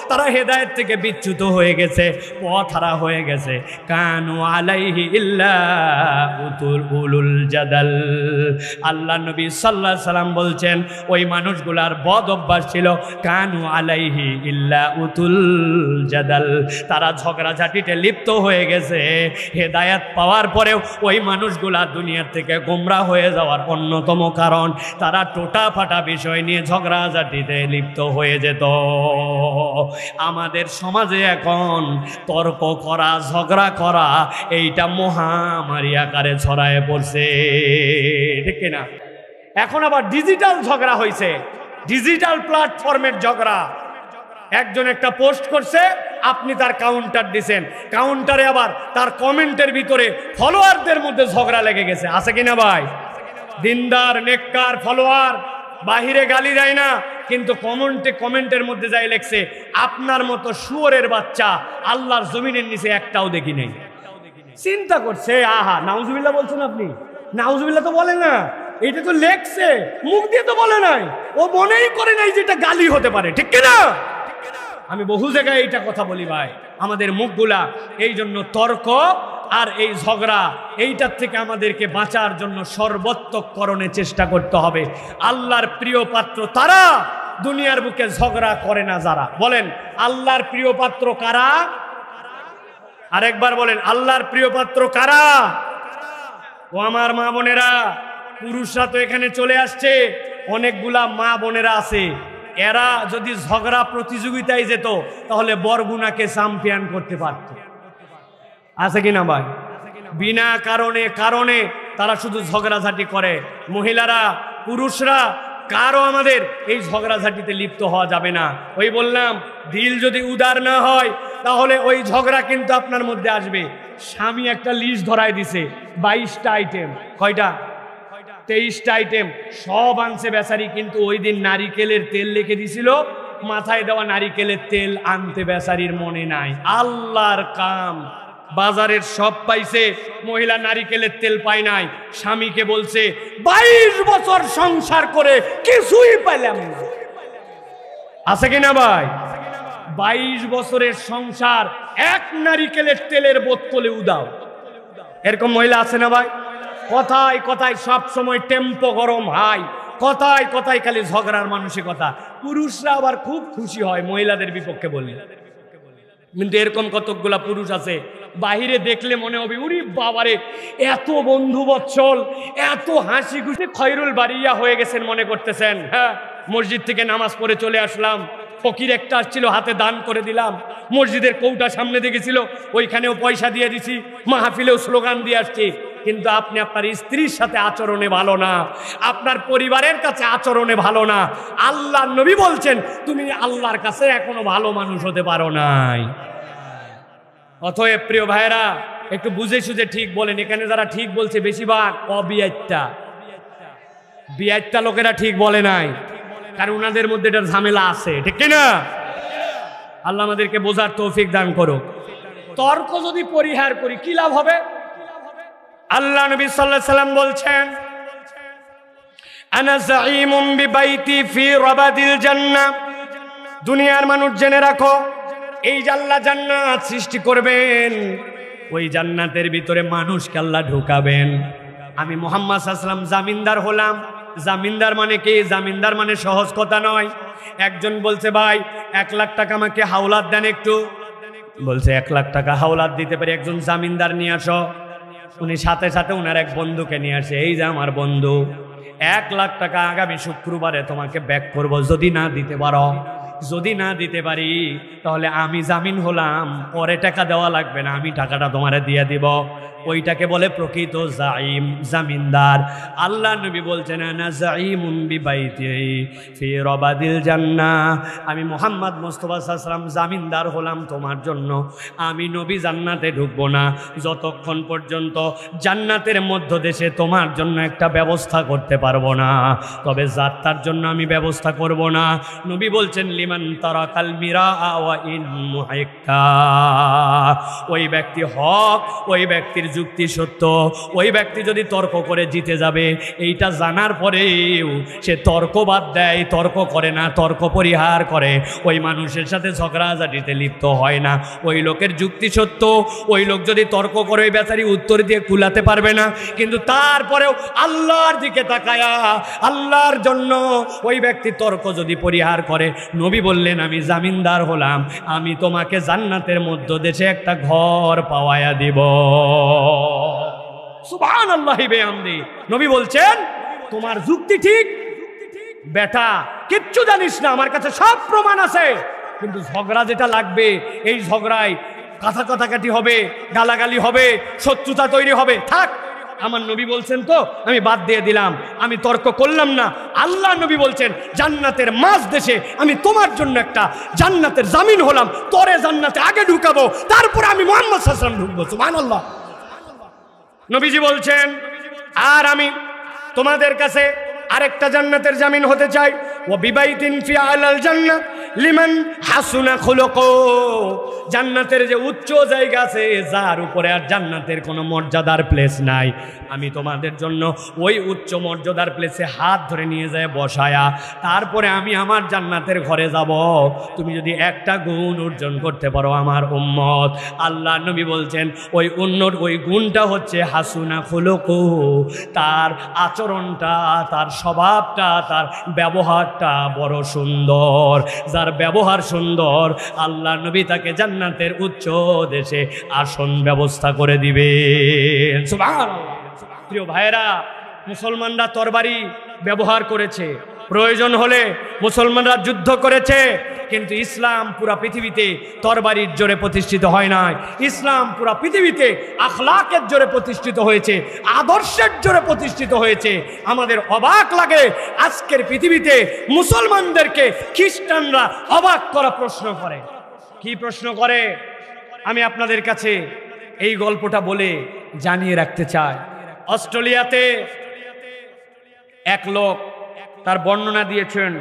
তারা হেদায়েত থেকে বিচ্যুত হয়ে গেছে, পথহারা হয়ে গেছে। কানু আলাইহি ইল্লা উলুল জাদাল। আল্লাহ নবী সাল্লাল্লাহু আলাইহি সাল্লাম বলছেন ওই মানুষগুলার বদ অভ্যাস ছিল, কানু আলাইহি ইল্লা উতুল জাদাল, তারা ঝগড়াঝাটিতে লিপ্ত হয়ে গেছে। হেদায়েত পাওয়ার পরেও ওই মানুষগুলা দুনিয়ার থেকে গোমরা হয়ে যাওয়ার অন্যতম কারণ তারা টোটা ফাটা বিষয় নিয়ে ঝগড়াঝাটিতে লিপ্ত হয়ে যেত। আমাদের সমাজে এখন তর্ক করা, ঝগড়া করা, এইটা মহামারী আকারে ছড়ায় পড়ছে, ঠিক না? এখন আবার ডিজিটাল ঝগড়া হয়েছে, ডিজিটাল প্ল্যাটফর্মের ঝগড়া। একজন একটা পোস্ট করছে, আপনি তার কাউন্টার দিছেন, কাউন্টারে আবার তার কমেন্টের ভিতরে ফলোয়ারদের মধ্যে ঝগড়া লেগে গেছে, আছে কিনা ভাই? দিনদার নেককার ফলোয়ার বাহিরে গালি দেয় না, কিন্তু কমেন্টের মধ্যে যাই লেখছে, আপনার মতো শুয়োরের বাচ্চা আল্লাহর জমিনের নিচে একটাও দেখি নাই। চিন্তা করছে, আহা, নাউজুবিল্লাহ বলছেন আপনি? নাউজুবিল্লাহ তো বলে না, এটা তো লেখছে, মুখ দিয়ে তো বলে নাই, ও মনেই করে নাই যে এটা গালি হতে পারে, ঠিক কিনা? আমি বহু জায়গায় এইটা কথা বলি ভাই, আমাদের মুখগুলা এই জন্য তর্ক আর এই ঝগড়া, এইটার থেকে আমাদেরকে বাঁচার জন্য সর্বোত্তকরণে চেষ্টা করতে হবে। আল্লাহর প্রিয় পাত্র তারা, দুনিয়ার বুকে ঝগড়া করে না যারা। বলেন আল্লাহর প্রিয় পাত্র কারা? আরেকবার বলেন, আল্লাহর প্রিয় পাত্র কারা? ও আমার মা বোনেরা, পুরুষরা তো এখানে চলে আসছে, অনেকগুলা মা বোনেরা আছে, এরা যদি ঝগড়া প্রতিযোগিতায় যেত তাহলে বরগুনাকে চ্যাম্পিয়ন করতে পারত, আছে কিনা ভাই? বিনা কারণে তারা শুধু ঝগড়াঝাটি করে। মহিলারা, পুরুষরা কারো আমাদের এই ঝগড়াঝাটিতে লিপ্ত হওয়া যাবে না। ওই বললাম, দিল যদি উদার না হয় তাহলে ওই ঝগড়া কিন্তু আপনার মধ্যে আসবে। স্বামী একটা লিস্ট ধরায় দিছে 22টা আইটেম, কয়টা? 23টা আইটেম, সব আনছে বেচারি, কিন্তু ওই দিন নারিকেলের তেল লিখে দিছিল, মাথায় দেওয়া নারিকেলের তেল আনতে বেচারির মনে নাই। আল্লাহর কাম, বাজারের সব পাইছে, মহিলা নারিকেলের তেল পায় নাই। স্বামীকে বলছে 22 বছর সংসার করে কিছুই পাইলাম না। আছে কিনা ভাই? 22 বছরের সংসার, এক নারিকেলের তেলের বোতলে উদাও। এরকম মহিলা আছে না ভাই? কথায় কথায় সব সময় টেম্পো গরম হয়, কথায় কথায় খালি ঝগড়ার মানসিকতা। পুরুষরা আবার খুব খুশি হয় মহিলাদের বিপক্ষে বললে। কিন্তু এরকম কতকগুলা পুরুষ আছে, বাহিরে দেখলে মনে হবে উরি বাবারে, এত বন্ধু বৎসল, এত হাসি খুশি, খয়রুল বারিয়া হয়ে গেছেন মনে করতেছেন। হ্যাঁ, মসজিদ থেকে নামাজ পড়ে চলে আসলাম, ফকির একটা আসছিল, হাতে দান করে দিলাম। মসজিদের কৌটা সামনে দেখেছিল, ওইখানেও পয়সা দিয়ে দিছি, মাহফিলেও স্লোগান দিয়ে আসছি। কিন্তু আপনি আপনার স্ত্রীর সাথে আচরণে ভালো না, আপনার পরিবারের কাছে আচরণে ভালো না। আল্লাহর নবী বলছেন তুমি আল্লাহর কাছে এখনো ভালো মানুষ হতে পারো নাই। অতএব প্রিয় ভাইরা, একটু বুঝে সুঝে ঠিক বলেন। এখানে যারা ঠিক বলছে বেশিরভাগ বিয়াইত্তা লোকেরা ঠিক বলে নাই, কারণ ওনাদের মধ্যে এটার ঝামেলা আছে, ঠিক কিনা? আল্লাহ আমাদেরকে বোঝার তৌফিক দান করুক। তর্ক যদি পরিহার করি কি লাভ হবে? আল্লাহ নবী সাল্লাল্লাহু আলাইহি সাল্লাম বলছেন, আনা যাঈমুম বিবাইতি ফি রাবাদিল জান্নাহ। দুনিয়ার মানুষ জেনে রাখো, এই যে আল্লাহ জান্নাত সৃষ্টি করবেন, ওই জান্নাতের ভিতরে মানুষকে আল্লাহ ঢুকাবেন। আমি মুহাম্মদ সাল্লাল্লাহু আলাইহি সাল্লাম জামিনদার হলাম। জামিনদার মানে কি? জামিনদার মানে সহজ কথা নয়। একজন বলছে ভাই 1 লাখ টাকা আমাকে হাওলাত দেন একটু। বলছে 1 লাখ টাকা হাওলাত দিতে পারি, একজন জামিনদার নিয়ে আসো। উনি সাথে সাথে উনার এক বন্ধুকে নিয়ে আসে, এই যে আমার বন্ধু, 1 লাখ টাকা আগামী শুক্রবারে তোমাকে ব্যাক করব, যদি না দিতে পারো, যদি না দিতে পারি তাহলে আমি জামিন হলাম, পরে টাকা দেওয়া লাগবে না, আমি টাকাটা তোমারে দিয়ে দিব। ওইটাকে বলে প্রকৃত জাইম, জামিনদার। আল্লাহ নবী বলছেন আনা জাইমুন বিবাইতি ফি রাবাদিল জান্নাহ। আমি মুহাম্মদ মুস্তাফা সাল্লাল্লাহু আলাইহি ওয়াসাল্লাম জামিনদার হলাম তোমার জন্য। আমি নবী জান্নাতে ঢুকবো না যতক্ষণ পর্যন্ত জান্নাতের মধ্য দেশে তোমার জন্য একটা ব্যবস্থা করতে পারবো না। তবে যাত্রার জন্য আমি ব্যবস্থা করব না। নবী বলছেন লিমান তারাকাল মিরা ওয়া ইন মুহিক্কা। ওই ব্যক্তি হক, ওই ব্যক্তির যুক্তি সত্য, ওই ব্যক্তি যদি তর্ক করে জিতে যাবে এইটা জানার পরেও সে তর্ক বাদ দেয়, তর্ক করে না, তর্ক পরিহার করে, ওই মানুষের সাথে ঝগড়াঝাটিতে লিপ্ত হয় না। ওই লোকের যুক্তি সত্য, ওই লোক যদি তর্ক করে ওই বেচারি উত্তর দিয়ে কুলাতে পারবে না, কিন্তু তারপরেও আল্লাহর দিকে তাকায়া আল্লাহর জন্য ওই ব্যক্তি তর্ক যদি পরিহার করে, নবী বললেন আমি জামিনদার হলাম, আমি তোমাকে জান্নাতের মধ্য দেশে একটা ঘর পাওয়ায়া দিব। সুবহানাল্লাহি বিহামদি। নবী বলছেন তোমার যুক্তি ঠিক বেটা, কিচ্ছু জানিস না, আমার কাছে সব প্রমাণ আছে, কিন্তু ঝগড়া যেটা লাগবে, এই ঝগড়ায় কাটাকাটি হবে, গালাগালি হবে, শত্রুতা তৈরি হবে, থাক, আমার নবী বলছেন তো আমি বাদ দিয়ে দিলাম, আমি তর্ক করলাম না। আল্লাহ নবী বলছেন জান্নাতের মাঝ দেশে আমি তোমার জন্য একটা জান্নাতের জামিন হলাম, তোরে জান্নাতে আগে ঢুকাবো, তারপর আমি মুহাম্মদ সাল্লাল্লাহু আলাইহি ওয়াসাল্লাম ঢুকবো। সুবহানাল্লাহ। নবীজি বলছেন আর আমি তোমাদের কাছে আরেকটা জান্নাতের জামিন হতে চাই। ও বিবাইতিন ফি আলাল জান্নাহ লিমান হাসুনা খুলুকু। জান্নাতের যে উচ্চ জায়গা আছে, যার উপরে আর জান্নাতের কোনো মর্যাদার প্লেস নাই, আমি তোমাদের জন্য ওই উচ্চ মর্যাদার প্লেসে হাত ধরে নিয়ে যায় বসায়া, তারপরে আমি আমার জান্নাতের ঘরে যাব। তুমি যদি একটা গুণ অর্জন করতে পারো আমার উম্মত, আল্লাহ নবী বলছেন ওই গুণটা হচ্ছে হাসুনা খুলুকু, তার আচরণটা, তার স্বভাবটা, তার ব্যবহারটা বড় সুন্দর। যার ব্যবহার সুন্দর, আল্লাহ নবী তাকে জান্নাতের উচ্চ দেশে আসন ব্যবস্থা করে দিবেন। সুবহানাল্লাহ। প্রিয় ভাইরা, মুসলমানরা তরবারি ব্যবহার করেছে, প্রয়োজন হলে মুসলমানরা যুদ্ধ করেছে, কিন্তু ইসলাম পুরা পৃথিবীতে তরবারির জোরে প্রতিষ্ঠিত হয় নাই। ইসলাম পুরা পৃথিবীতে আখলাকের জোরে প্রতিষ্ঠিত হয়েছে, আদর্শের জোরে প্রতিষ্ঠিত হয়েছে। আমাদের অবাক লাগে আজকের পৃথিবীতে মুসলমানদেরকে খ্রিস্টানরা অবাক করা প্রশ্ন করে। কি প্রশ্ন করে? আমি আপনাদের কাছে এই গল্পটা বলে জানিয়ে রাখতে চাই। অস্ট্রেলিয়াতে এক লোক তার বর্ণনা দিয়েছেন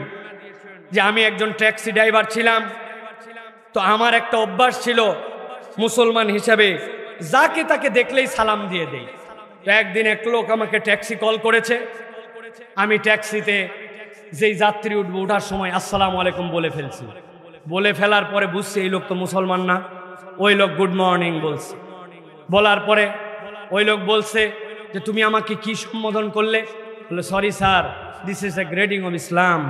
যে আমি একজন ট্যাক্সি ড্রাইভার ছিলাম, তো আমার একটা অভ্যাস ছিল মুসলমান হিসাবে যাকে তাকে দেখলেই সালাম দিয়ে দেই। তো একদিন এক লোক আমাকে ট্যাক্সি কল করেছে, আমি ট্যাক্সিতে যেই যাত্রী উঠবো ওঠার সময় আসসালামু আলাইকুম বলে ফেলছি। বলে ফেলার পরে বুঝছি এই লোক তো মুসলমান না। ওই লোক গুড মর্নিং বলছে। বলার পরে ওই লোক বলছে যে তুমি আমাকে কি সম্বোধন করলে? বলে sorry sir, this is a grading of Islam.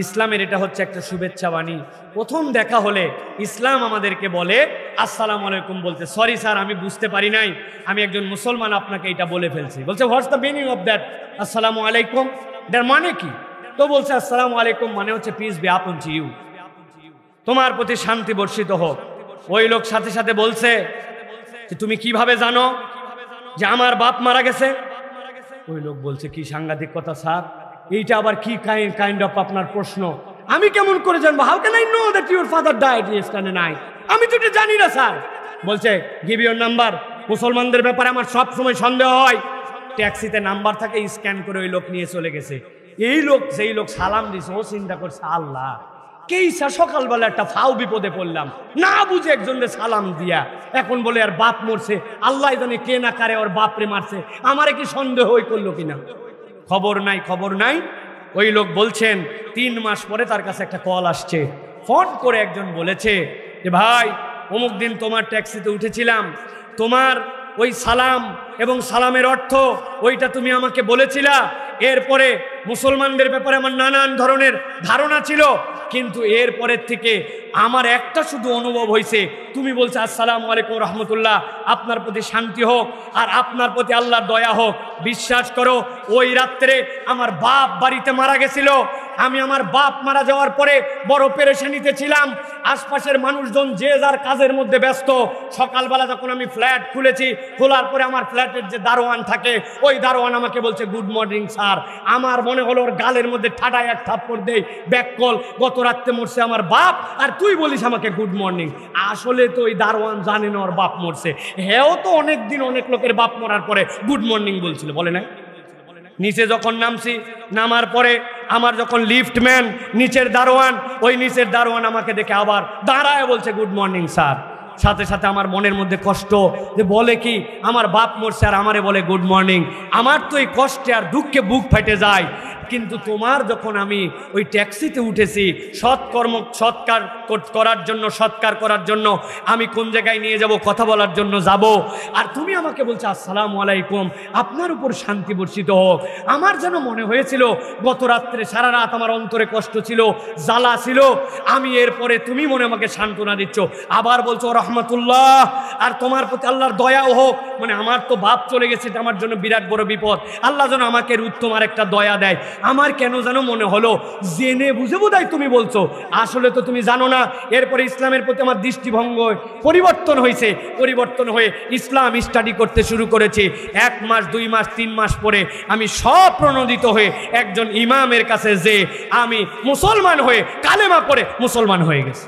ইসলামের এটা হচ্ছে একটা শুভেচ্ছা বাণী। প্রথম দেখা হলে ইসলাম আমাদেরকে বলে আসসালামু আলাইকুম বলতে। সরি স্যার, আমি বুঝতে পারি নাই, আমি একজন মুসলমান, আপনাকে এটা বলে ফেলছি। বলছে what's the meaning of that আসসালামু আলাইকুম? এটার মানে কি? তো বলছে আসসালামু আলাইকুম মানে হচ্ছে peace be upon to you, তোমার প্রতি শান্তি বর্ষিত হোক। ওই লোক সাথে সাথে বলছে যে তুমি কিভাবে জানো যে আমার বাপ মারা গেছে? ওই লোক বলছে কি সাংঘাতিক কথা স্যার, এইটা আবার কি কাইন্ড অফ আপনার প্রশ্ন? আমি কেমন করে জানবো? How can I know that your father died yesterday night? আমি তো এটা জানি না স্যার। বলছে গিভ ইউর নাম্বার। মুসলমানদের ব্যাপারে আমার সব সময় সন্দেহ হয়। ট্যাক্সিতে নাম্বার থাকে, স্ক্যান করে ওই লোক নিয়ে চলে গেছে। এই লোক যেই লোক সালাম দিছে ও চিন্তা করছে আল্লাহ কেইসা সকালবেলা একটা ফাও বিপদে পড়লাম, না বুঝে একজনের সালাম দিয়া এখন বলে আর বাপ মরছে, আল্লাহ জানে কে না কারে ওর বাপরে মারছে, আমারে কি সন্দেহ হই করলো কিনা? খবর নাই, খবর নাই। ওই লোক বলছেন 3 মাস পরে তার কাছে একটা কল আসছে। ফোন করে একজন বলেছে যে ভাই অমুক দিন তোমার ট্যাক্সিতে উঠেছিলাম, তোমার ওই সালাম এবং সালামের অর্থ ওইটা তুমি আমাকে বলেছিলা। এরপরে মুসলমানদের ব্যাপারে আমার নানান ধরনের ধারণা ছিল, কিন্তু এরপরের থেকে আমার একটা শুধু অনুভব হয়েছে, তুমি বলছো আসসালামু আলাইকুম রহমতুল্লাহ, আপনার প্রতি শান্তি হোক আর আপনার প্রতি আল্লাহর দয়া হোক। বিশ্বাস করো ওই রাত্রে আমার বাপ বাড়িতে মারা গেছিল। আমি আমার বাপ মারা যাওয়ার পরে বড় পেরেশানিতে ছিলাম। আশপাশের মানুষজন যে যার কাজের মধ্যে ব্যস্ত। সকালবেলা যখন আমি ফ্ল্যাট খুলেছি, খোলার পরে আমার ফ্ল্যাটের যে দারোয়ান থাকে ওই দারোয়ান আমাকে বলছে গুড মর্নিং স্যার। আমার মনে হলো ওর গালের মধ্যে ঠাডায় এক থাপ্পড় দেই, ব্যাককল, গত রাত্রে মরছে আমার বাপ আর তুই বলিস আমাকে গুড মর্নিং। আসলে তো ওই দারোয়ান জানে না ওর বাপ মরছে, হেও তো অনেক দিন অনেক লোকের বাপ মরার পরে গুড মর্নিং বলছিল, বলে না? নিচে যখন নামছি, নামার পরে আমার যখন লিফটম্যান নিচের দারোয়ান, ওই নিচের দারোয়ান আমাকে দেখে আবার দাঁড়ায় বলছে গুড মর্নিং স্যার। সাথে সাথে আমার মনের মধ্যে কষ্ট, যে বলে কি আমার বাপ মরছে আর আমারে বলে গুড মর্নিং। আমার তো এই কষ্টে আর দুঃখে বুক ফেটে যায়। কিন্তু তোমার যখন আমি ওই ট্যাক্সিতে উঠেছি সৎকার করার জন্য আমি কোন জায়গায় নিয়ে যাব, কথা বলার জন্য যাব, আর তুমি আমাকে বলছো আসসালামু আলাইকুম, আপনার উপর শান্তি বর্ষিত হোক। আমার যেন মনে হয়েছিল গত রাত্রে সারা রাত আমার অন্তরে কষ্ট ছিল, জ্বালা ছিল। আমি এরপরে তুমি মনে আমাকে সান্ত্বনা দিচ্ছ, আবার বলছো রহমতুল্লাহ আর তোমার প্রতি আল্লাহর দয়াও হোক। মানে আমার তো বাপ চলে গেছে, এটা আমার জন্য বিরাট বড় বিপদ। আল্লাহ যেন আমাকে উত্তম আর একটা দয়া দেয়। আমার কেন যেন মনে হলো জেনে বুঝে বোধহয় তুমি বলছো, আসলে তো তুমি জানো না। এরপরে ইসলামের প্রতি আমার দৃষ্টিভঙ্গ পরিবর্তন হয়েছে। পরিবর্তন হয়ে ইসলাম স্টাডি করতে শুরু করেছি। 1 মাস 2 মাস 3 মাস পরে আমি সব প্রণোদিত হয়ে একজন ইমামের কাছে যে আমি মুসলমান হয়ে কালেমা পড়ে মুসলমান হয়ে গেছি।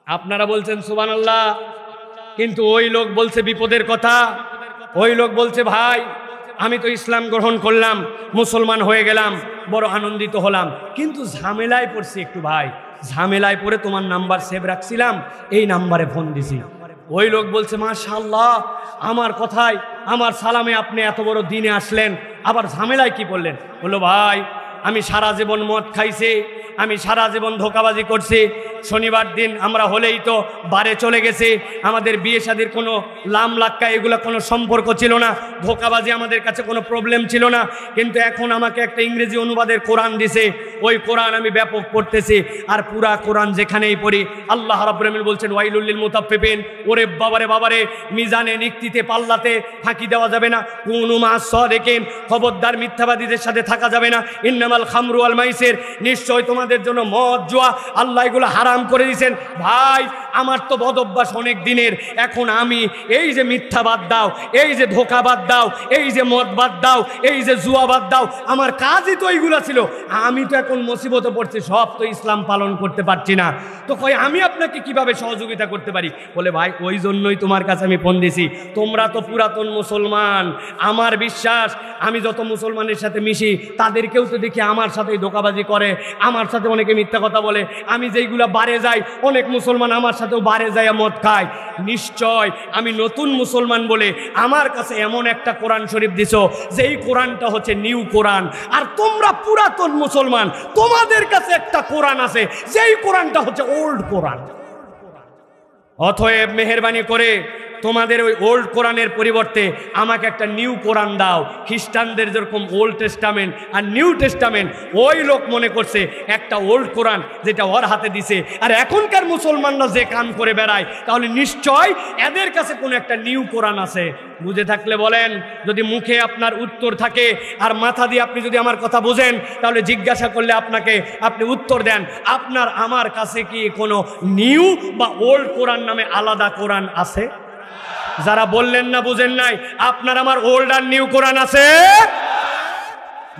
আপনারা বলছেন সুবহানাল্লাহ, কিন্তু ওই লোক বলছে বিপদের কথা। ওই লোক বলছে ভাই আমি তো ইসলাম গ্রহণ করলাম, মুসলমান হয়ে গেলাম, বড় আনন্দিত হলাম, কিন্তু ঝামেলায় পড়ছি একটু ভাই। ঝামেলায় পড়ে তোমার নাম্বার সেভ রাখছিলাম, এই নাম্বারে ফোন দিছি। ওই লোক বলছে মাশাআল্লাহ, আমার কথায় আমার সালামে আপনি এত বড় দিনে আসলেন, আবার ঝামেলায় কি বললেন? বললো ভাই আমি সারা জীবন মদ খাইছি, আমি সারা জীবন ধোঁকাবাজি করছি, শনিবার দিন আমরা হলেই তো বারে চলে গেছি, আমাদের বিয়ে শাদীর কোনো লামলাক্কা এগুলো কোনো সম্পর্ক ছিল না, ধোঁকাবাজি আমাদের কাছে কোনো প্রবলেম ছিল না। কিন্তু এখন আমাকে একটা ইংরেজি অনুবাদের কোরআন দিছে, ওই কোরআন আমি ব্যাপক পড়তেছি, আর পুরা কোরআন যেখানেই পড়ি আল্লাহ রাব্বুল আলামিন বলছেন ওয়াইলুল লিল মুতাফফিফিন, ওরে বাবারে মিজানে নিক্তিতে পাল্লাতে ফাঁকি দেওয়া যাবে না, কুনু মা'আস সাদিকিন, খবরদার মিথ্যাবাদীদের সাথে থাকা যাবে না, ইন্নামাল খামরু ওয়াল মাইসির, নিশ্চয় তোমাদের জন্য মদ জুয়া আল্লাহ এগুলো হারাম করে দিয়েছেন। ভাই আমার তো বদ অভ্যাস অনেক দিনের, এখন আমি এই যে মিথ্যা বাদ দাও, এই যে ধোঁকা বাদ দাও, এই যে মদ বাদ দাও, এই যে জুয়া বাদ দাও, আমার কাজই তো এইগুলো ছিল। আমি তো এখন মুসিবতে পড়ছি, সব তো ইসলাম পালন করতে পারছি না, তো কই আমি আপনাকে কিভাবে সহযোগিতা করতে পারি? বলে ভাই ওই জন্যই তোমার কাছে আমি ফোন দিছি, তোমরা তো পুরাতন মুসলমান, আমার বিশ্বাস আমি যত মুসলমানের সাথে মিশি তাদেরকেও তো দেখি আমার সাথে ধোঁকাবাজি করে, আমার সাথে অনেকে মিথ্যা কথা বলে, আমি যেইগুলা বারে যাই অনেক মুসলমান আমার সাথেও বারে যায় মদ খায়। নিশ্চয় আমি নতুন মুসলমান বলে আমার কাছে এমন একটা কোরআন শরীফ দিছো যেই কোরআনটা হচ্ছে নিউ কোরআন, আর তোমরা পুরাতন মুসলমান, তোমাদের কাছে একটা কোরআন আছে যেই কোরআনটা হচ্ছে ওল্ড কোরআন। অতএব মেহেরবানি করে তোমাদের ওই ওল্ড কোরআনের পরিবর্তে আমাকে একটা নিউ কোরআন দাও। খ্রিস্টানদের যেরকম ওল্ড টেস্টামেন্ট আর নিউ টেস্টামেন্ট, ওই লোক মনে করছে একটা ওল্ড কোরআন যেটা ওর হাতে দিছে, আর এখনকার মুসলমানরা যে কাম করে বেড়ায়, তাহলে নিশ্চয় এদের কাছে কোনো একটা নিউ কোরআন আছে। বুঝে থাকলে বলেন, যদি মুখে আপনার উত্তর থাকে আর মাথা দিয়ে আপনি যদি আমার কথা বুঝেন, তাহলে জিজ্ঞাসা করলে আপনাকে আপনি উত্তর দেন। আপনার আমার কাছে কি কোনো নিউ বা ওল্ড কোরআন নামে আলাদা কোরআন আছে? যারা বললেন না বুঝেন নাই, আপনার আমার ওল্ড আর নিউ কোরআন আছে?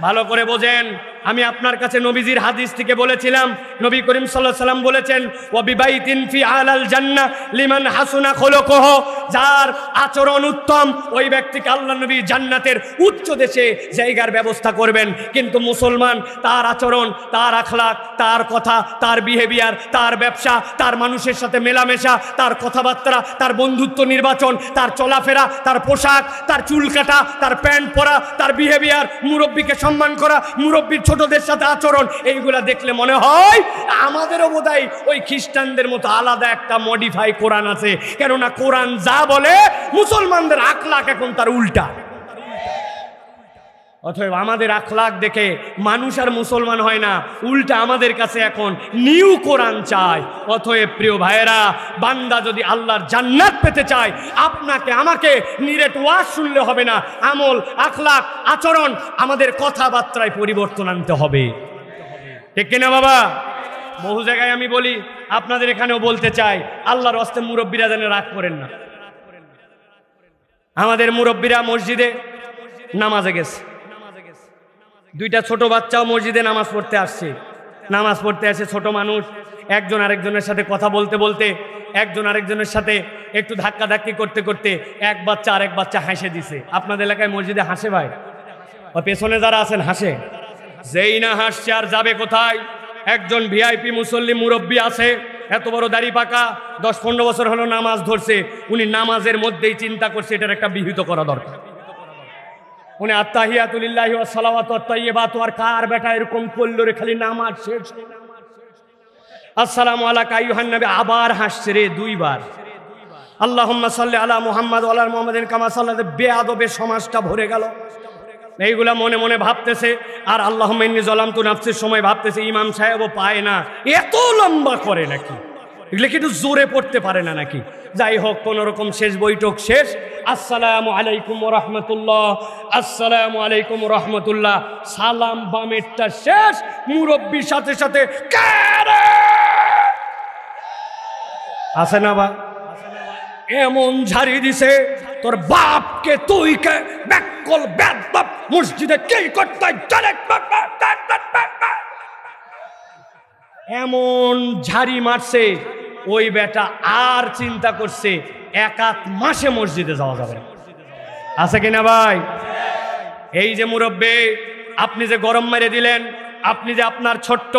ভালো করে বোঝেন। আমি আপনার কাছে নবীজির হাদিস থেকে বলেছিলাম, নবী করিম সাল্লাল্লাহু আলাইহি সাল্লাম বলেছেন ওয়া বিবাইতিন ফি আলাল জান্নাহ লিমান হাসুনা খুলুকুহু, যার আচরণ উত্তম ওই ব্যক্তিকে আল্লাহ নবী জান্নাতের উচ্চ দেশে জায়গার ব্যবস্থা করবেন। কিন্তু মুসলমান তার আচরণ, তার আখলাক, তার কথা, তার বিহেভিয়ার, তার ব্যবসা, তার মানুষের সাথে মেলামেশা, তার কথাবার্তা, তার বন্ধুত্ব নির্বাচন, তার চলাফেরা, তার পোশাক, তার চুল কাটা, তার প্যান্ট পরা, তার বিহেভিয়ার, মুরব্বীকে সম্মান করা, মুরব্বীর ছোটদের সাথে আচরণ, এইগুলা দেখলে মনে হয় আমাদেরও বোধহয় ওই খ্রিস্টানদের মতো আলাদা একটা মডিফাই কোরআন আছে। কেননা কোরআন যা বলে মুসলমানদের আখলাক এখন তার উল্টা। অতএব আমাদের আখলাক দেখে মানুষ আর মুসলমান হয় না, উল্টা আমাদের কাছে এখন নিউ কোরআন চায়। অতএব প্রিয় ভাইয়েরা, বান্দা যদি আল্লাহর জান্নাত পেতে চায়, আপনাকে আমাকে নিরেট ওয়াজ শুনলে হবে না, আমল, আখলাক, আচরণ, আমাদের কথাবার্তায় পরিবর্তন আনতে হবে। ঠিক কিনা বাবা? বহু জায়গায় আমি বলি, আপনাদের এখানেও বলতে চাই, আল্লাহর রাস্তায় মুরব্বীরা যেন রাগ করেন না। আমাদের মুরব্বীরা মসজিদে নামাজে গেছে, দুইটা ছোট বাচ্চাও মসজিদে নামাজ পড়তে আসছে। নামাজ পড়তে আসে ছোট মানুষ, একজন আরেকজনের সাথে কথা বলতে বলতে, একজন আরেকজনের সাথে একটু ধাক্কাধাক্কি করতে করতে এক বাচ্চা আরেক বাচ্চা হাসে দিছে। আপনাদের এলাকায় মসজিদে হাসে ভাই? ও পেছনে যারা আছেন হাসে? যেই না হাসছে আর যাবে কোথায়? একজন ভিআইপি মুসল্লি মুরব্বী আছে, এত বড় দাড়ি পাকা, 10-15 বছর হলো নামাজ ধরছে, উনি নামাজের মধ্যেই চিন্তা করছে এটার একটা বিহিত করা দরকার। উনি আত্তাহিয়াতু লিল্লাহি ওয়াস সালাওয়াতু ওয়াত তাইয়্যিবাতু, আর কার বেটা এরকম করলো রে, খালি নামাজ শেষ, আসসালামু আলাইকা আইয়ুহান নবী, আবার হাসছে রে 2 বার। আল্লাহুম্মা সাল্লি আলা মুহাম্মাদ ওয়া আলা মুহাম্মাদিন কামা সাল্লাতা, বেয়াদবে সমাজটা ভরে গেল। এইগুলা মনে মনে ভাবতেছে, আর আল্লাহুম্মা ইন্নী যালামতু নাফসির সময় ভাবতেছে ইমাম সাহেবও পায় না, এত লম্বা করে নাকি, এগুলো কি একটু জোরে পড়তে পারে না নাকি? যাই হোক, কোন রকম শেষ বৈঠক শেষ, আসসালামু আলাইকুম ওয়া রাহমাতুল্লাহ, আসসালামু আলাইকুম ওয়া রাহমাতুল্লাহ, সালাম বামেরটা শেষ, মুরব্বির সাথে সাথে কারে আছে না বা এমন ঝাড়ি দিছে, তোর বাপকে তুই কে ব্যাকল বেদব মসজিদে কি করতে এমন ঝাড়ি মারছে, ওই বেটা আর চিন্তা করছে 1 মাসে মসজিদে যাওয়া যাবে না। আছে কিনা ভাই? এই যে মুরব্বী, আপনি যে গরম মেরে দিলেন, আপনি যে আপনার ছোট্ট,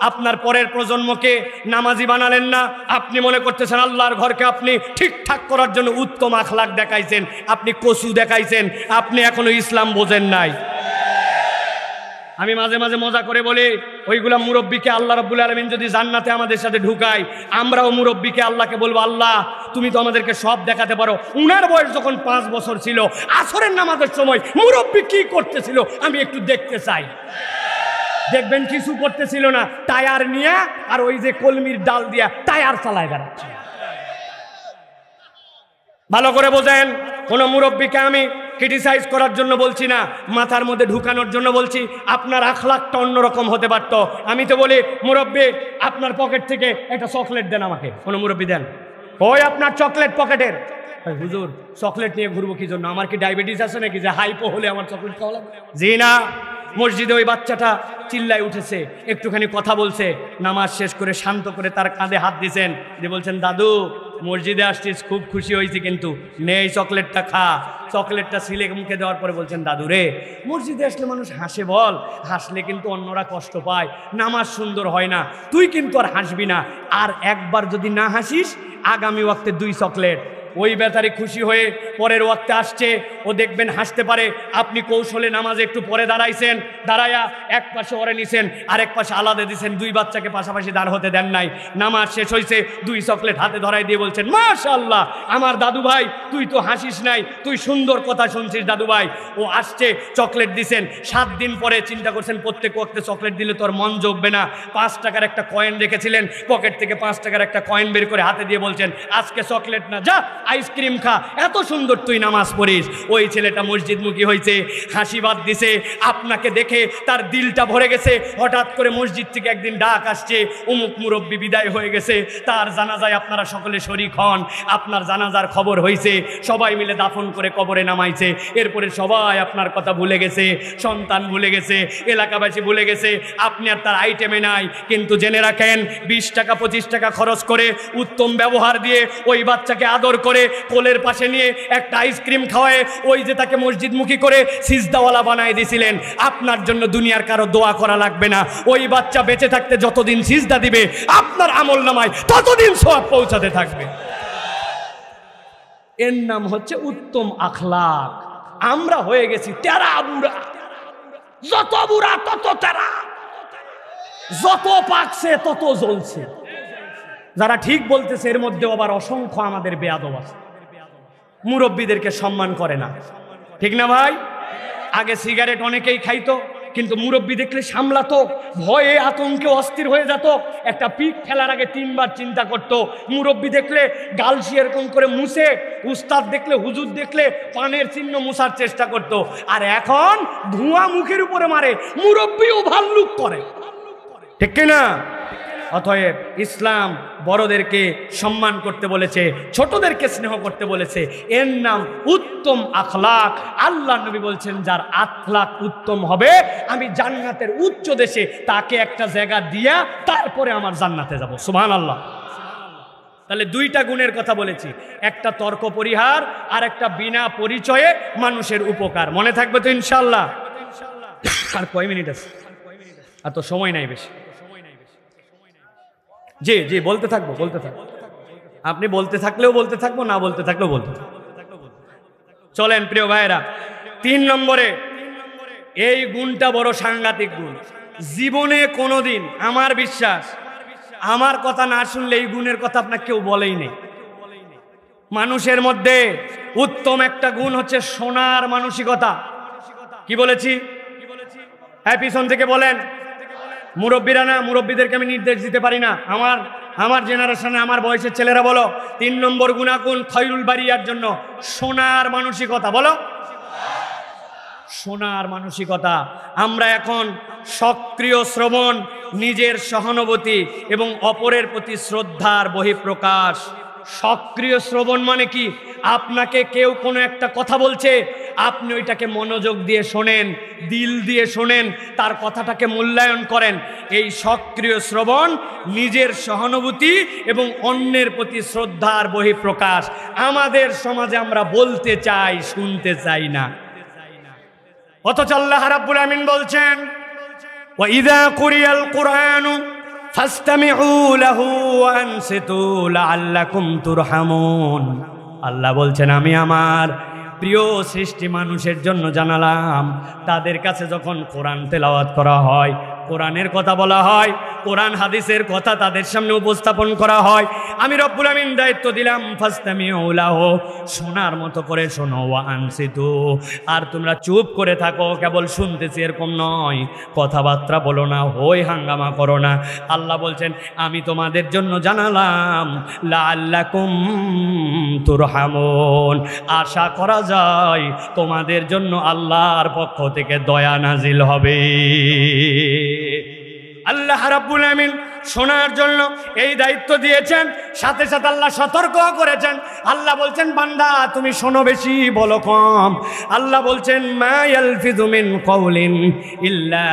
আপনার পরের প্রজন্মকে নামাজি বানালেন না, আপনি মনে করতেছেন আল্লাহর ঘরকে আপনি ঠিকঠাক করার জন্য উত্তম আখলাক দেখাইছেন, আপনি কসু দেখাইছেন, আপনি এখনো ইসলাম বোঝেন নাই। আমি মাঝে মাঝে মজা করে বলি, ওইগুলা মুরব্বীকে আল্লাহ রাব্বুল আলামিন যদি জান্নাতে আমাদের সাথে ঢুকায়, আমরাও মুরব্বীকে আল্লাহকে বলবো, আল্লাহ তুমি তো আমাদেরকে সব দেখাতে পারো। উনার বয়স যখন 5 বছর ছিল, আসরের নামাজের সময় মুরব্বী কি করতেছিল আমি একটু দেখতে চাই। দেখবেন কিছু করতেছিল না, টায়ার নিয়ে আর ওই যে কলমির ডাল দিয়া টায়ার চালায় বেড়াচ্ছে। ভালো করে বোঝেন, কোন মুরব্বীকে আমি ক্রিটিসাইজ করার জন্য বলছি না, মাথার মধ্যে ঢুকানোর জন্য বলছি। আপনার আখলাকটা অন্যরকম হতে পারত। আমি তো বলি, মুরব্বী আপনার পকেট থেকে একটা চকলেট দেন আমাকে। কোনো মুরব্বী দেন, ওই আপনার চকলেট পকেটের। হুজুর চকলেট নিয়ে ঘুরবো কি জন্য? আমার কি ডায়াবেটিস আছে নাকি যে হাইপো হলে আমার চকলেট খাওয়া লাগবে? জি না। মসজিদে ওই বাচ্চাটা চিল্লায় উঠেছে, একটুখানি কথা বলছে, নামাজ শেষ করে শান্ত করে তার কাঁধে হাত দিয়েছেন, দিয়ে বলছেন, দাদু মসজিদে আসছিস, খুব খুশি হয়েছি, কিন্তু নেই চকলেটটা খা। চকলেটটা সিলে মুখে দেওয়ার পরে বলছেন, দাদু রে, মসজিদে আসলে মানুষ হাসে, বল, হাসলে কিন্তু অন্যরা কষ্ট পায়, নামাজ সুন্দর হয় না, তুই কিন্তু আর হাসবি না, আর একবার যদি না হাসিস আগামী ওয়াক্তে 2 চকলেট। ওই বেচারি খুশি হয়ে পরের ওয়াক্তে আসছে, ও দেখবেন হাসতে পারে। আপনি কৌশলে নামাজে একটু পরে দাঁড়াইছেন, দাঁড়াইয়া এক পাশে ওরে নিছেন, আরেক পাশে আলাদা দিছেন, 2 বাচ্চাকে পাশাপাশি দাঁড় হতে দেন নাই। নামাজ শেষ হয়েছে, 2 চকলেট হাতে ধরাই দিয়ে বলছেন, মাশাআল্লাহ আমার দাদু ভাই, তুই তো হাসিস নাই, তুই সুন্দর কথা শুনছিস দাদু ভাই। ও আসছে, চকলেট দিছেন। 7 দিন পরে চিন্তা করছেন, প্রত্যেক ওয়াক্তে চকলেট দিলে তোর মন জমবে না। 5 টাকার একটা কয়েন রেখেছিলেন, পকেট থেকে 5 টাকার একটা কয়েন বের করে হাতে দিয়ে বলছেন, আজকে চকলেট না, যা আইসক্রিম খা, এত সুন্দর তুই নামাজ পড়িস। ওই ছেলেটা মসজিদমুখী হয়েছে, হাসি বাদ দিছে, আপনাকে দেখে তার দিলটা ভরে গেছে। হঠাৎ করে মসজিদ থেকে একদিন ডাক আসছে, অমুক মুরব্বী বিদায় হয়ে গেছে, তার জানাজায় আপনারা সকলে শরীক হন, আপনার জানাজার খবর হয়েছে, সবাই মিলে দাফন করে কবরে নামাইছে। এরপরে সবাই আপনার কথা ভুলে গেছে, সন্তান ভুলে গেছে, এলাকাবাসী ভুলে গেছে, আপনি আর তার আইটেমে নাই। কিন্তু জেনে রাখেন, 20 টাকা 25 টাকা খরচ করে উত্তম ব্যবহার দিয়ে ওই বাচ্চাকে আদর করে কোলের পাশে নিয়ে একটা আইসক্রিম খাওয়ায়, ওই যে তাকে মসজিদমুখী করে সিজদাওয়ালা বানায় দিয়েছিলেন, আপনার জন্য দুনিয়ার কারো দোয়া করা লাগবে না। ওই বাচ্চা বেঁচে থাকতে যতদিন সিজদা দিবে, আপনার আমল নামায় ততদিন সওয়াব পৌঁছাতে থাকবে। এর নাম হচ্ছে উত্তম আখলাক। আমরা হয়ে গেছি তেরা বুড়া, যত বুড়া তত তেরা, যত পাকছে তত জ্বলছে। যারা ঠিক বলতেছে এর মধ্যে আবার অসংখ্য আমাদের বেয়াদব আছে, মুরব্বীদেরকে সম্মান করে না, ঠিক না ভাই? আগে সিগারেট অনেকেই খাইতো, কিন্তু মুরব্বী দেখলে সামলাতো, ভয়ে আতঙ্কে অস্থির হয়ে যেত, একটা পিক ফেলার আগে 3 বার চিন্তা করত। মুরব্বী দেখলে গালসি এরকম করে মুছে, উস্তাদ দেখলে, হুজুর দেখলে পানের চিহ্ন মুছার চেষ্টা করত। আর এখন ধোঁয়া মুখের উপরে মারে, মুরব্বীও ভাল্লুক করে, ঠিক কিনা? অতএব ইসলাম বড়দেরকে সম্মান করতে বলেছে, ছোটদেরকে স্নেহ করতে বলেছে, এর নাম উত্তম আখলাক। আল্লাহ নবী বলছেন, যার আখলাক উত্তম হবে, আমি জান্নাতের উচ্চ দেশে তাকে একটা জায়গা দিয়া তারপরে আমার জান্নাতে যাব। সুবহানাল্লাহ। তাহলে 2টা গুণের কথা বলেছি, একটা তর্ক পরিহার আর একটা বিনা পরিচয়ে মানুষের উপকার। মনে থাকবে তো ইনশাআল্লাহ? আর কয় মিনিট আছে? আর তো সময় নাই বেশি। জি জি, বলতে থাকবো, বলতে থাকবো। আপনি বলতে থাকলেও বলতে থাকবো, না বলতে থাকলেও বলতে থাকবো। চলেন প্রিয় ভাইরা, 3 নম্বরে, এই গুণটা বড় সাংঘাতিক গুণ। জীবনে কোনোদিন, আমার বিশ্বাস, আমার কথা না শুনলে এই গুণের কথা আপনার কেউ বলেই নেই। মানুষের মধ্যে উত্তম একটা গুণ হচ্ছে শোনার মানসিকতা। কি বলেছি? হ্যাঁ, পিছন থেকে বলেন। মুরব্বীরা না, মুরব্বীদেরকে আমি নির্দেশ দিতে পারি না। আমার জেনারেশনে, আমার বয়সের ছেলেরা বলো, 3 নম্বর গুণাগুণ খৈরুল বারিয়ার জন্য শোনার মানসিকতা। বলো, শোনার মানসিকতা। আমরা এখন সক্রিয় শ্রবণ, নিজের সহানুভূতি এবং অপরের প্রতি শ্রদ্ধার বহিঃপ্রকাশ। সক্রিয় শ্রবণ মানে কি? আপনাকে কেউ কোনো একটা কথা বলছে, আপনি ওইটাকে মনোযোগ দিয়ে শোনেন, দিল দিয়ে শোনেন, তার কথাটাকে মূল্যায়ন করেন। এই সক্রিয় শ্রবণ নিজের সহানুভূতি এবং অন্যের প্রতি শ্রদ্ধার বহিঃপ্রকাশ। আমাদের সমাজে আমরা বলতে চাই, শুনতে চাই না। অথচ আল্লাহ রাব্বুল আমিন বলছেন, ওয়া ইযা কুরিয়াল কুরআনু ফাসতামিউ লাহু ওয়া আনসিতু লাআল্লাকুম তুরহামুন। আল্লাহ বলছেন, আমি আমার প্রিয় সৃষ্টি মানুষের জন্য জানালাম। তাদের কাছে যখন কোরআন তেলাওয়াত করা হয়, কোরআনের কথা বলা হয়, কোরআন হাদিসের কথা তাদের সামনে উপস্থাপন করা হয়, আমি রব্বুল আমিন দায়িত্ব দিলাম ফাসতামিউ লাহু, শোনার মতো করে শোনো, ওয়া আনসিতু, আর তোমরা চুপ করে থাকো, কেবল শুনতেছি এরকম নয়, কথাবার্তা বলো না, হই হাঙ্গামা করো না। আল্লাহ বলছেন আমি তোমাদের জন্য জানালাম লাআল্লাকুম তুরহামুন, আশা করা যায় তোমাদের জন্য আল্লাহর পক্ষ থেকে দয়া নাজিল হবে। আল্লাহ রাব্বুল আমিন শোনার জন্য এই দায়িত্ব দিয়েছেন, সাথে সাথে আল্লাহ সতর্ক করেছেন। আল্লাহ বলছেন বান্দা তুমি শোনো বেশি বলো কম। আল্লাহ বলছেন মা ইয়ালফিযু মিন কাওলিন ইল্লা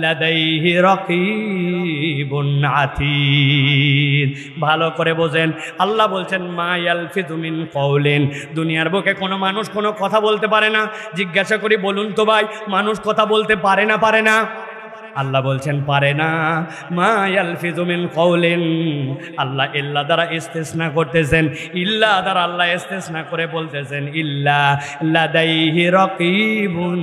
লাদাইহি রাকীবুন আতীদ। ভালো করে বোঝেন, আল্লাহ বলছেন মা ইয়ালফিযু মিন কাওলিন, দুনিয়ার বুকে কোনো মানুষ কোনো কথা বলতে পারে না। জিজ্ঞাসা করি বলুন তো ভাই, মানুষ কথা বলতে পারে না? পারে না? আল্লাহ বলছেন পারে না। মা ইয়ালফিযু মিন কাওলিন, আল্লাহ ইল্লা দ্বারা ইস্তিসনা করতেছেন, ইল্লা দ্বারা আল্লাহ ইস্তিসনা করে বলতেছেন ইল্লা লাদাইহি রাকীবুন